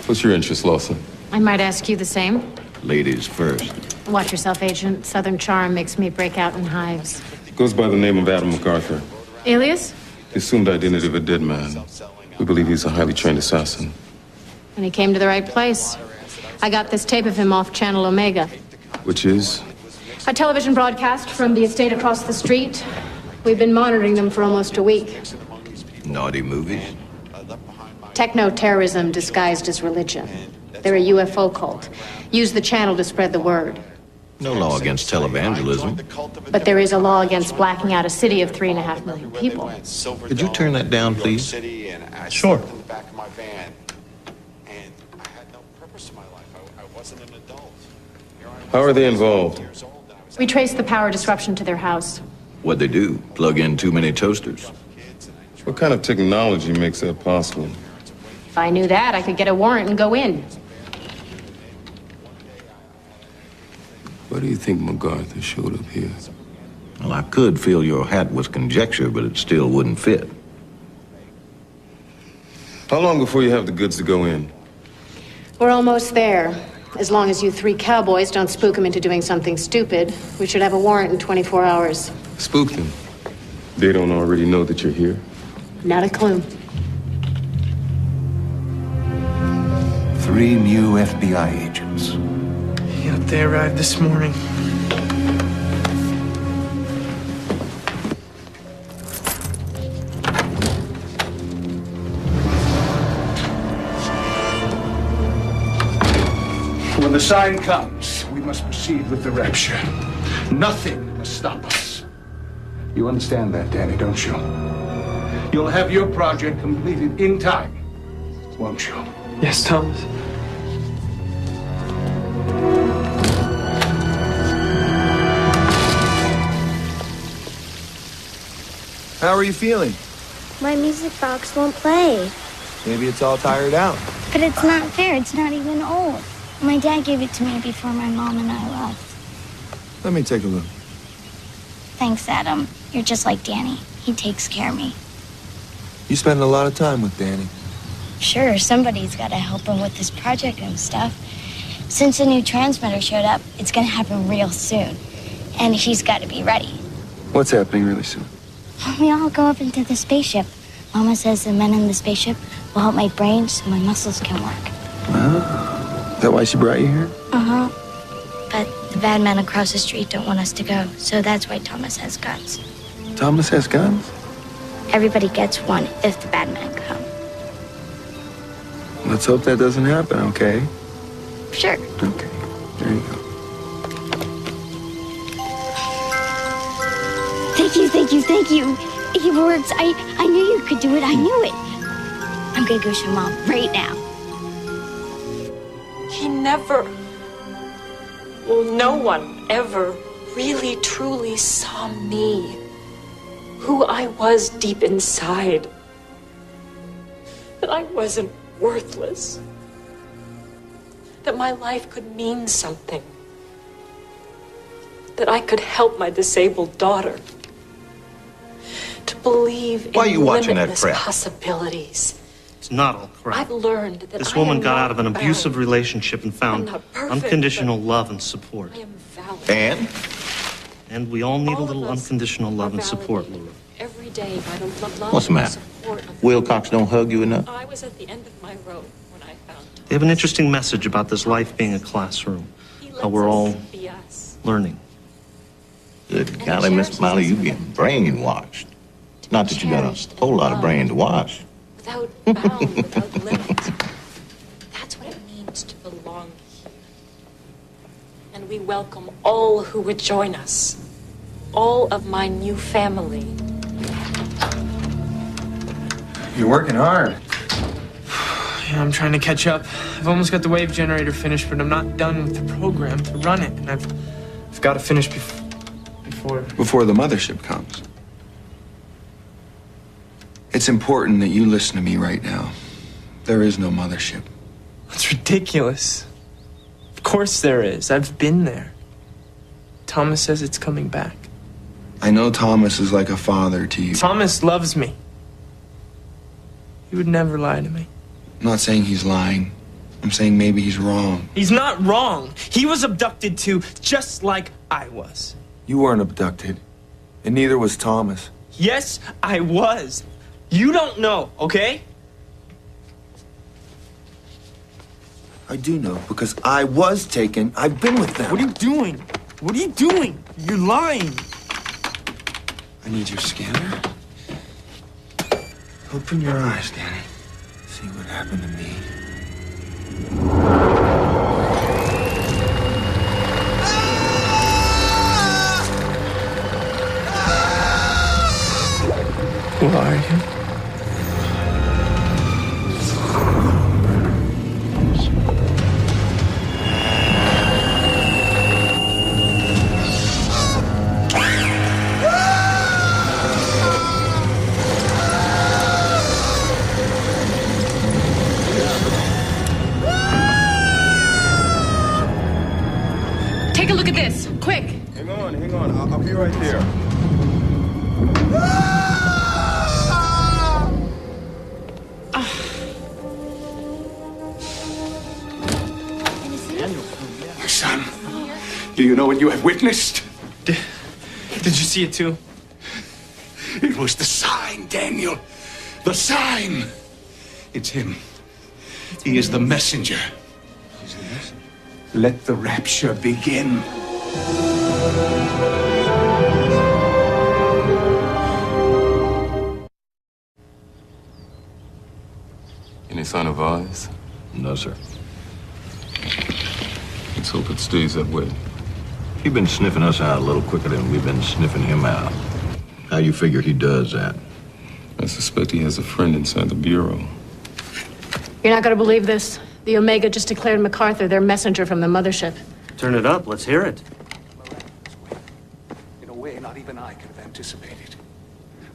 What's your interest, Lawson? I might ask you the same. Ladies first. Watch yourself, Agent. Southern charm makes me break out in hives. Goes by the name of Adam MacArthur. Alias? The assumed identity of a dead man. We believe he's a highly trained assassin. And he came to the right place. I got this tape of him off Channel Omega. Which is? A television broadcast from the estate across the street. We've been monitoring them for almost a week. Naughty movies. Techno-terrorism disguised as religion. They're a UFO cult. Use the channel to spread the word. No law against televangelism. But there is a law against blacking out a city of 3.5 million people. Could you turn that down, please? Sure. How are they involved? We traced the power disruption to their house. What'd they do? Plug in too many toasters? What kind of technology makes that possible? If I knew that, I could get a warrant and go in. Why do you think MacArthur showed up here? Well, I could fill your hat with conjecture, but it still wouldn't fit. How long before you have the goods to go in? We're almost there. As long as you 3 cowboys don't spook him into doing something stupid, we should have a warrant in 24 hours. Spook them? They don't already know that you're here? Not a clue. 3 new FBI agents. Yep, they arrived this morning. When the sign comes, we must proceed with the rapture. Nothing must stop us. You understand that, Danny, don't you? You'll have your project completed in time, won't you? Yes, Thomas. How are you feeling? My music box won't play. Maybe it's all tired out. But it's not fair. It's not even old. My dad gave it to me before my mom and I left. Let me take a look. Thanks, Adam. You're just like Danny. He takes care of me. You spend a lot of time with Danny. Sure, somebody's got to help him with this project and stuff. Since the new transmitter showed up, it's going to happen real soon. And he's got to be ready. What's happening really soon? We all go up into the spaceship. Mama says the men in the spaceship will help my brain so my muscles can work. Is that why she brought you here? Uh-huh. But the bad men across the street don't want us to go, so that's why Thomas has guns. Thomas has guns? Everybody gets one if the bad men come. Let's hope that doesn't happen, okay? Sure. Okay. There you go. Thank you, thank you, thank you. It works. I knew you could do it. I knew it. I'm gonna go show Mom right now. He never, well, no one ever really truly saw me, who I was deep inside, that I wasn't worthless, that my life could mean something, that I could help my disabled daughter, to believe Why are you in watching that limitless crap? possibilities. It's not all crap. I've learned that This I woman am got not out of an abusive bound. relationship and found I'm not perfect, unconditional love and support. I am valid. And we all need a little unconditional love and support, Laura. Every day by the love What's the and matter? support of Wilcox don't hug you enough? I was at the end of my rope when I found They have an interesting message about this life being a classroom, how we're all be us. learning. Good golly, Miss Molly, you getting brainwashed. Not that you got a whole lot of brain to wash. Without bound, without limits. That's what it means to belong here. And we welcome all who would join us. All of my new family. You're working hard. Yeah, I'm trying to catch up. I've almost got the wave generator finished, but I'm not done with the program to run it, and I've got to finish before. Before the mothership comes. It's important that you listen to me right now. There is no mothership. That's ridiculous. Of course there is. I've been there. Thomas says it's coming back. I know Thomas is like a father to you. Thomas loves me. He would never lie to me. I'm not saying he's lying. I'm saying maybe he's wrong. He's not wrong. He was abducted too, just like I was. You weren't abducted. And neither was Thomas. Yes, I was. You don't know, okay? I do know, because I was taken. I've been with them. What are you doing? What are you doing? You're lying. I need your scanner. Open your eyes, Danny. See what happened to me. Take a look at this, quick. Hang on. I'll be right there. My son, do you know what you have witnessed? Did you see it too? It was the sign, Daniel. The sign. It's him. He is the messenger. Let the rapture begin. Any sign of Vaz? No, sir. Let's hope it stays that way. He's been sniffing us out a little quicker than we've been sniffing him out. How you figure he does that? I suspect he has a friend inside the Bureau. You're not going to believe this. The Omega just declared MacArthur their messenger from the mothership. Turn it up. Let's hear it. In a way, not even I could have anticipated.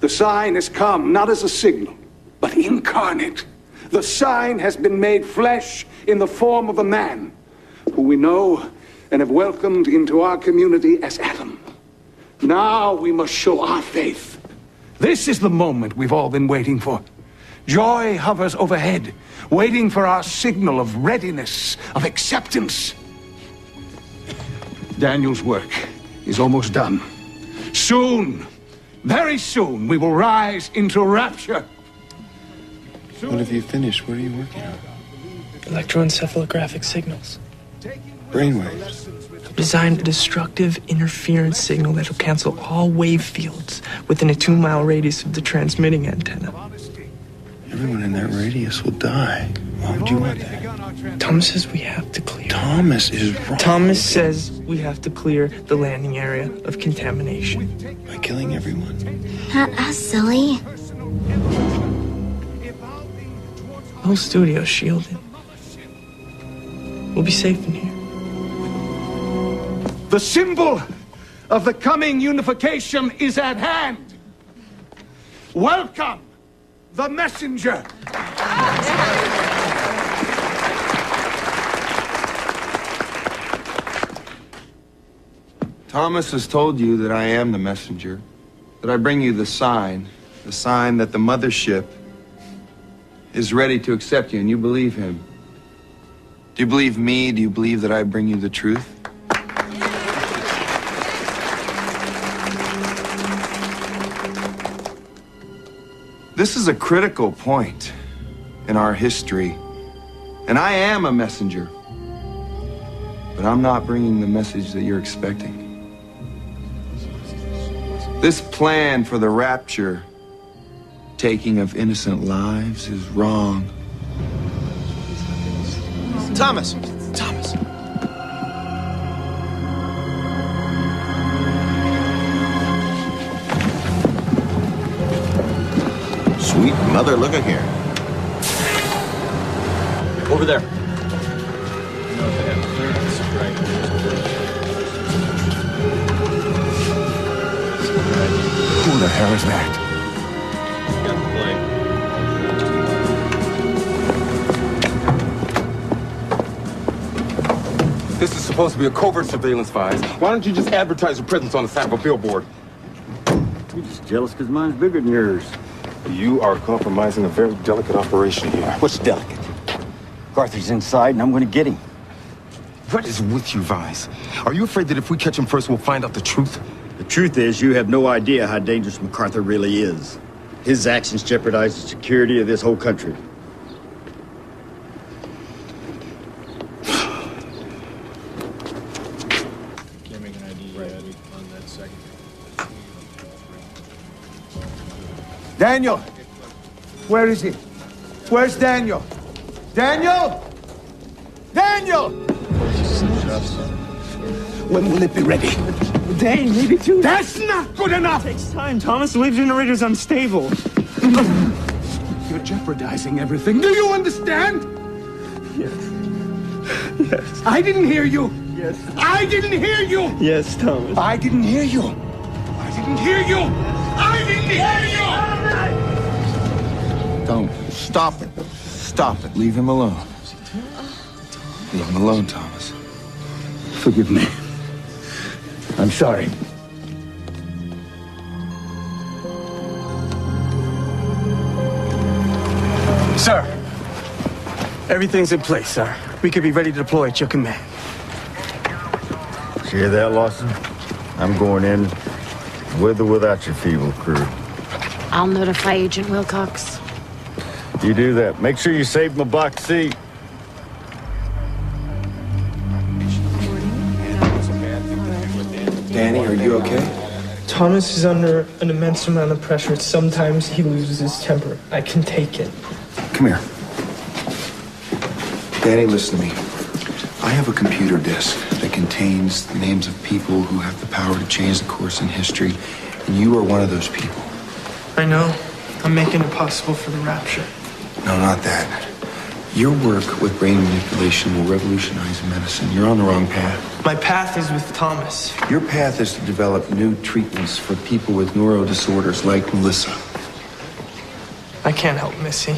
The sign has come, not as a signal, but incarnate. The sign has been made flesh in the form of a man, who we know and have welcomed into our community as Adam. Now we must show our faith. This is the moment we've all been waiting for. Joy hovers overhead, waiting for our signal of readiness, of acceptance. Daniel's work is almost done. Soon, very soon, we will rise into rapture. What have you finished? What are you working on? Electroencephalographic signals. Brainwaves. I've designed a destructive interference signal that'll cancel all wave fields within a 2-mile radius of the transmitting antenna. Everyone in that radius will die. Why would you want that? Thomas says we have to clear. Thomas is wrong. Thomas says we have to clear the landing area of contamination. By killing everyone. Not us, silly. The whole studio's shielded. We'll be safe in here. The symbol of the coming unification is at hand. Welcome, the messenger. Thomas has told you that I am the messenger, that I bring you the sign that the mothership is ready to accept you, and you believe him. Do you believe me? Do you believe that I bring you the truth? This is a critical point in our history, and I am a messenger, but I'm not bringing the message that you're expecting. This plan for the rapture, taking of innocent lives, is wrong. Thomas! Sweet mother, look at here. Over there. Who the hell is that? This is supposed to be a covert surveillance, Vaz. Why don't you just advertise your presence on the side of a billboard? You're just jealous because mine's bigger than yours. You are compromising a very delicate operation here. What's delicate? MacArthur's inside and I'm going to get him. What is with you, Vaz? Are you afraid that if we catch him first, we'll find out the truth? The truth is, you have no idea how dangerous MacArthur really is. His actions jeopardize the security of this whole country. Daniel! Where is he? Where's Daniel? Daniel! Daniel! When will it be ready? A day, maybe 2. That's not good enough! It takes time, Thomas. The wave generator's unstable. You're jeopardizing everything. Do you understand? Yes. Yes. I didn't hear you. Yes. I didn't hear you. Yes, Thomas. I didn't hear you. I didn't hear you. I didn't hear you. Don't. Stop it. Stop it. Leave him alone. Leave him alone, Thomas. Forgive me. I'm sorry. Sir, everything's in place, sir. We could be ready to deploy at your command. You hear that, Lawson? I'm going in with or without your feeble crew. I'll notify Agent Wilcox. You do that. Make sure you save my box seat. Danny, are you okay? Thomas is under an immense amount of pressure. Sometimes he loses his temper. I can take it. Come here. Danny, listen to me. I have a computer disk that contains the names of people who have the power to change the course in history, and you are one of those people. I know. I'm making it possible for the rapture. No, not that. Your work with brain manipulation will revolutionize medicine. You're on the wrong path. My path is with Thomas. Your path is to develop new treatments for people with neuro disorders like Melissa. I can't help Missy.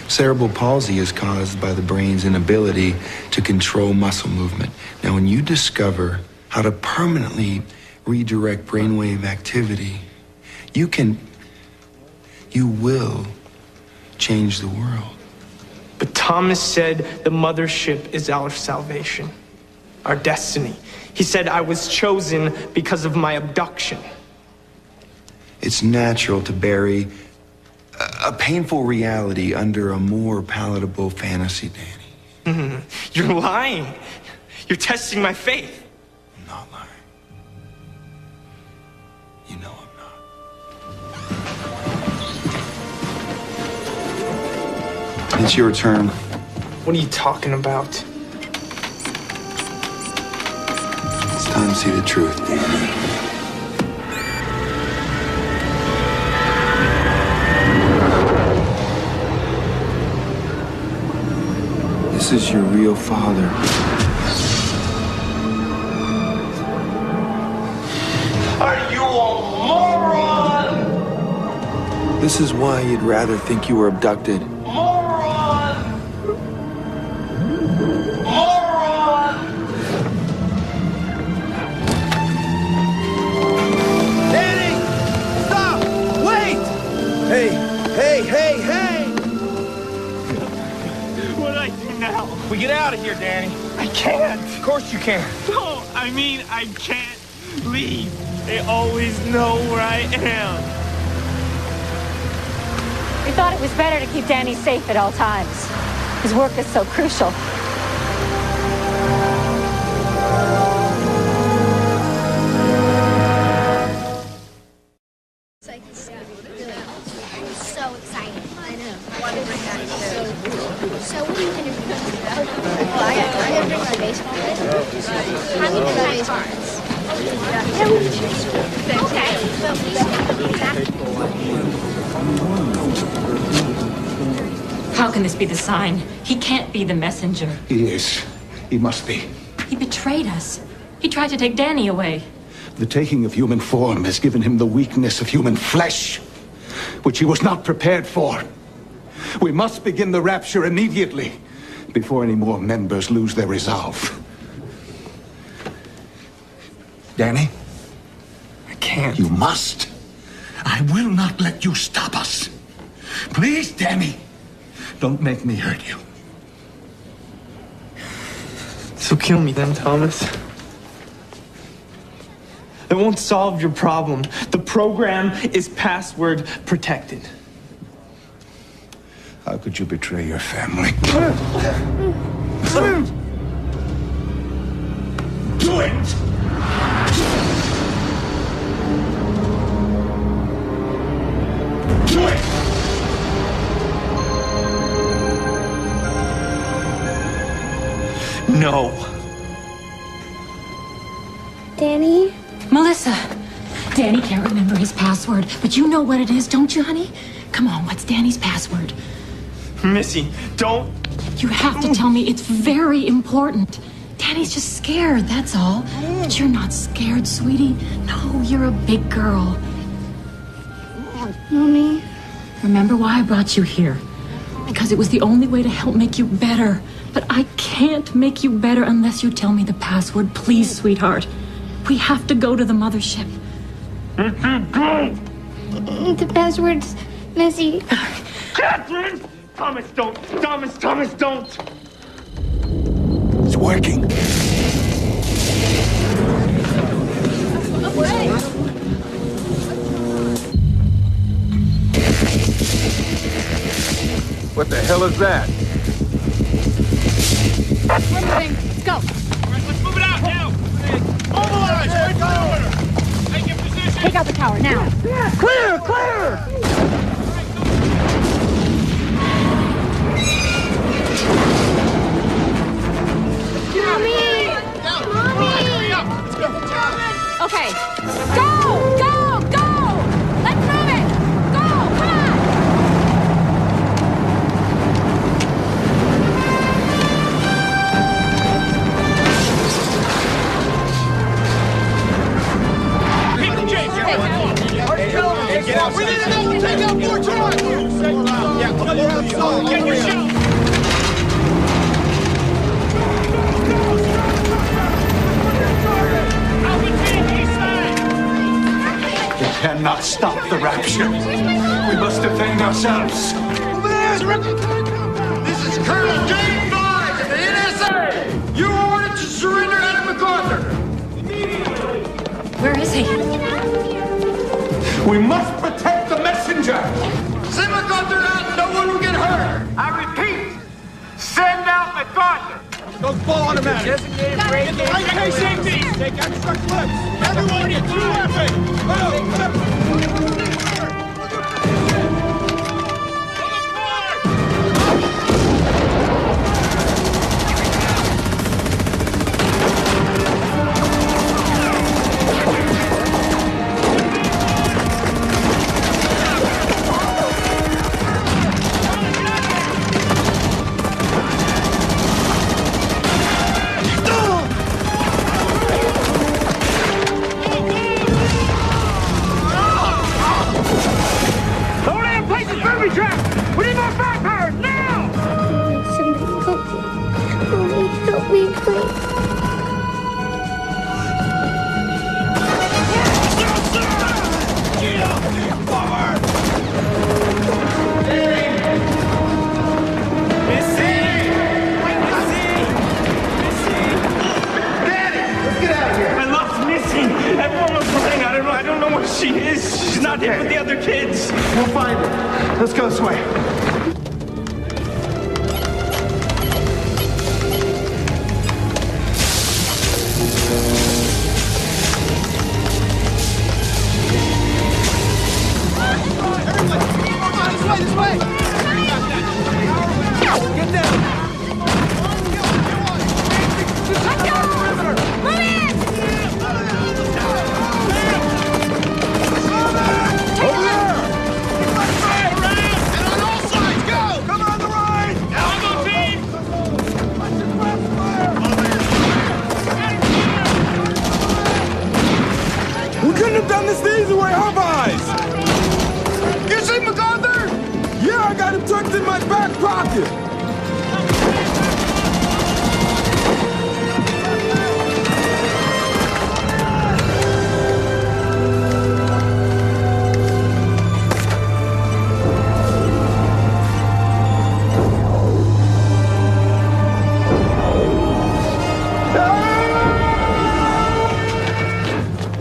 Cerebral palsy is caused by the brain's inability to control muscle movement. Now, when you discover how to permanently redirect brainwave activity, you will change the world. But Thomas said the mothership is our salvation, our destiny. He said I was chosen because of my abduction. It's natural to bury a painful reality under a more palatable fantasy, Danny. You're lying. You're testing my faith. I'm not lying. You know I'm not. It's your turn. What are you talking about? It's time to see the truth, Danny. This is your real father. Are you a moron? This is why you'd rather think you were abducted. Moron! Moron! Danny! Stop! Wait! Hey! What do I do now? We get out of here, Danny. I can't. Of course you can. No, I mean, I can't leave. They always know where I am. We thought it was better to keep Danny safe at all times. His work is so crucial. So excited. I know. I want to bring that too. So what are you going to do? Well, I'm going to bring my baseball with. I'm going to bring my cards. Okay. But How can this be the sign? He can't be the messenger. He is. He must be. He betrayed us. He tried to take Danny away. The taking of human form has given him the weakness of human flesh, which he was not prepared for. We must begin the rapture immediately, before any more members lose their resolve. Danny? I can't. You must. I will not let you stop us. Please, Danny. Don't make me hurt you. So kill me then, Thomas. It won't solve your problem. The program is password protected. How could you betray your family? Do it! Do it! No. Danny? Melissa! Danny can't remember his password, but you know what it is, don't you, honey? Come on, what's Danny's password? Missy, don't. You have to tell me. It's very important. Danny's just scared, that's all. But you're not scared, sweetie. No, you're a big girl. Mommy? Remember why I brought you here? Because it was the only way to help make you better. But I can't make you better unless you tell me the password. Please, sweetheart. We have to go to the mothership. The password's Missy. Catherine! Thomas, don't! Thomas, don't! It's working. What the hell is that? We're moving. Let's go. All right, let's move it out now! Mobilize! Wait for order! Take your position! Take out the tower now. Clear! Clear! Okay. Go! Go! Go! Let's move it! Go! Come on! Keep the chase! Get out! We need to go! Take out more time! Get your shot! Cannot stop the rapture. We must defend ourselves. Over there's Ricky. This is Colonel James Boggs of the NSA. You are ordered to surrender Adam MacArthur. Where is he? We must protect the messenger. Send MacArthur out and no one will get hurt. I repeat, send out MacArthur. Those full automatic. Designated break. High safety. Take extra clips. Everyone get 2 weapons. She is. She's not here with the other kids. We'll find her. Let's go this way. This way! Get down! Let's go! Move in! Over there! And on all sides, go! Come on the right! Come on, team! We couldn't have done this the easy way, huh, boys? You see MacArthur? Yeah, I got him tucked in my back pocket.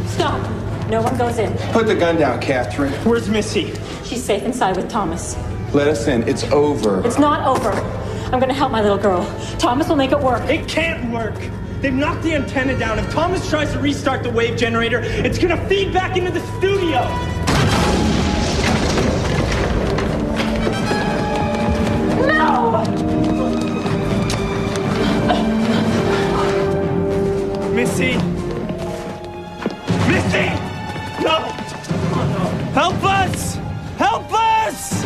Stop. No one goes in. Put the gun down, Catherine. Where's Missy? She's safe inside with Thomas. Let us in. It's over. It's not over. I'm gonna help my little girl. Thomas will make it work. It can't work. They've knocked the antenna down. If Thomas tries to restart the wave generator, it's gonna feed back into the studio. No! Missy! Missy! No! Help us! Help us!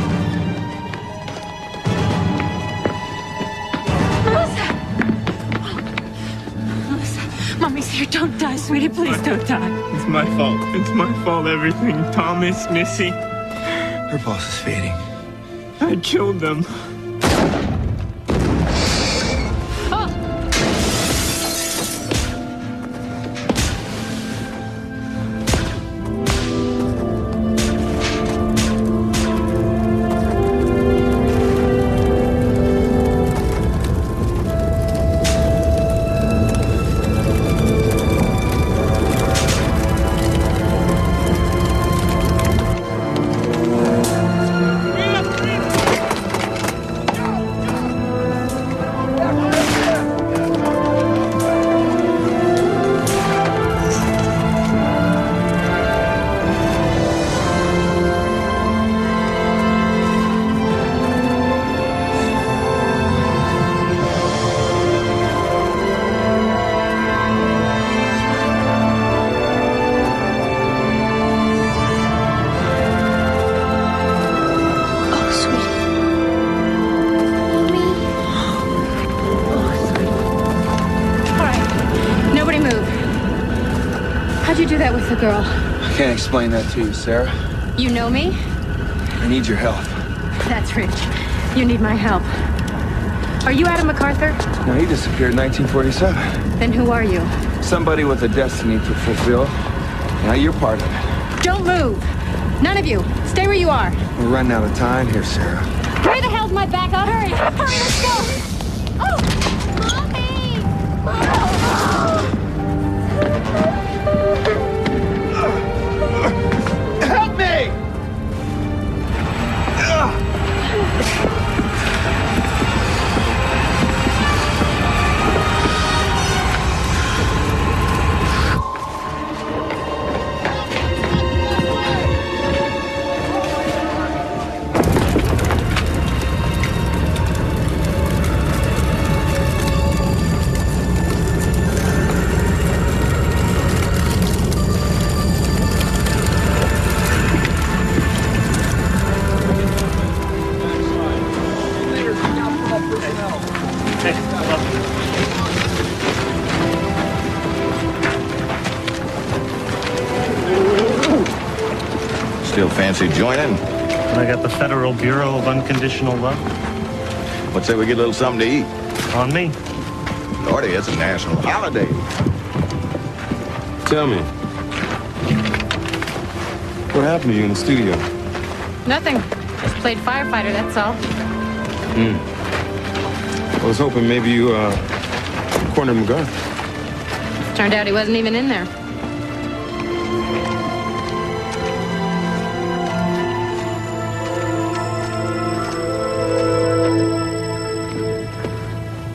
Mommy's here. Don't die, sweetie. Please don't die. It's my fault. It's my fault, everything. Thomas, Missy. Her pulse is fading. I killed them. you do that with the girl? I can't explain that to you, Sarah. You know me? I need your help. That's rich. You need my help. Are you Adam MacArthur? No, he disappeared in 1947. Then who are you? Somebody with a destiny to fulfill. Now you're part of it. Don't move. None of you. Stay where you are. We're running out of time here, Sarah. Where the hell's my backup? Hurry! Hurry, let's go! Oh! Help me! Still fancy joining? I got the Federal Bureau of Unconditional Love. What say we get a little something to eat? On me. Lordy, it's a national holiday. Tell me, what happened to you in the studio? Nothing. Just played firefighter, that's all. I was hoping maybe you, cornered McGarth. Turned out he wasn't even in there.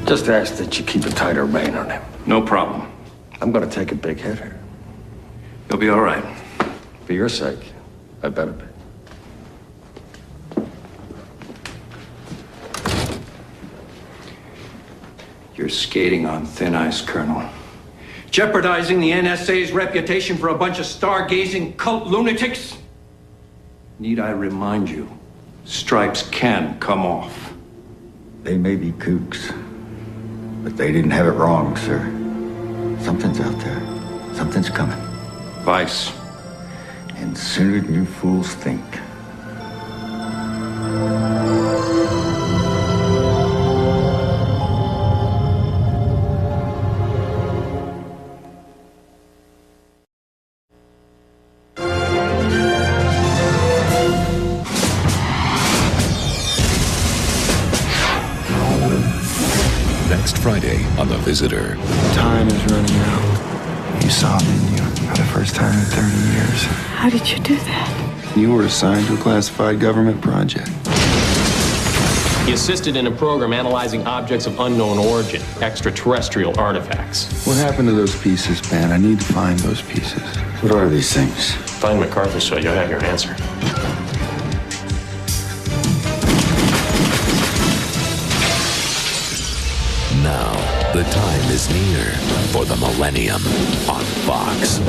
Just ask that you keep a tighter rein on him. No problem. I'm gonna take a big hit here. You'll be all right. For your sake, I better be. You're skating on thin ice, Colonel. Jeopardizing the NSA's reputation for a bunch of stargazing cult lunatics? Need I remind you, stripes can come off. They may be kooks, but they didn't have it wrong, sir. Something's out there. Something's coming. Vice. And sooner than you fools think. Next Friday on The Visitor. Time is running out. You saw me, didn't you? For the first time in 30 years. How did you do that? You were assigned to a classified government project. He assisted in a program analyzing objects of unknown origin, extraterrestrial artifacts. What happened to those pieces, Ben? I need to find those pieces. What are these things? Find MacArthur so you'll have your answer. Now, the time is near for the Millennium on Fox.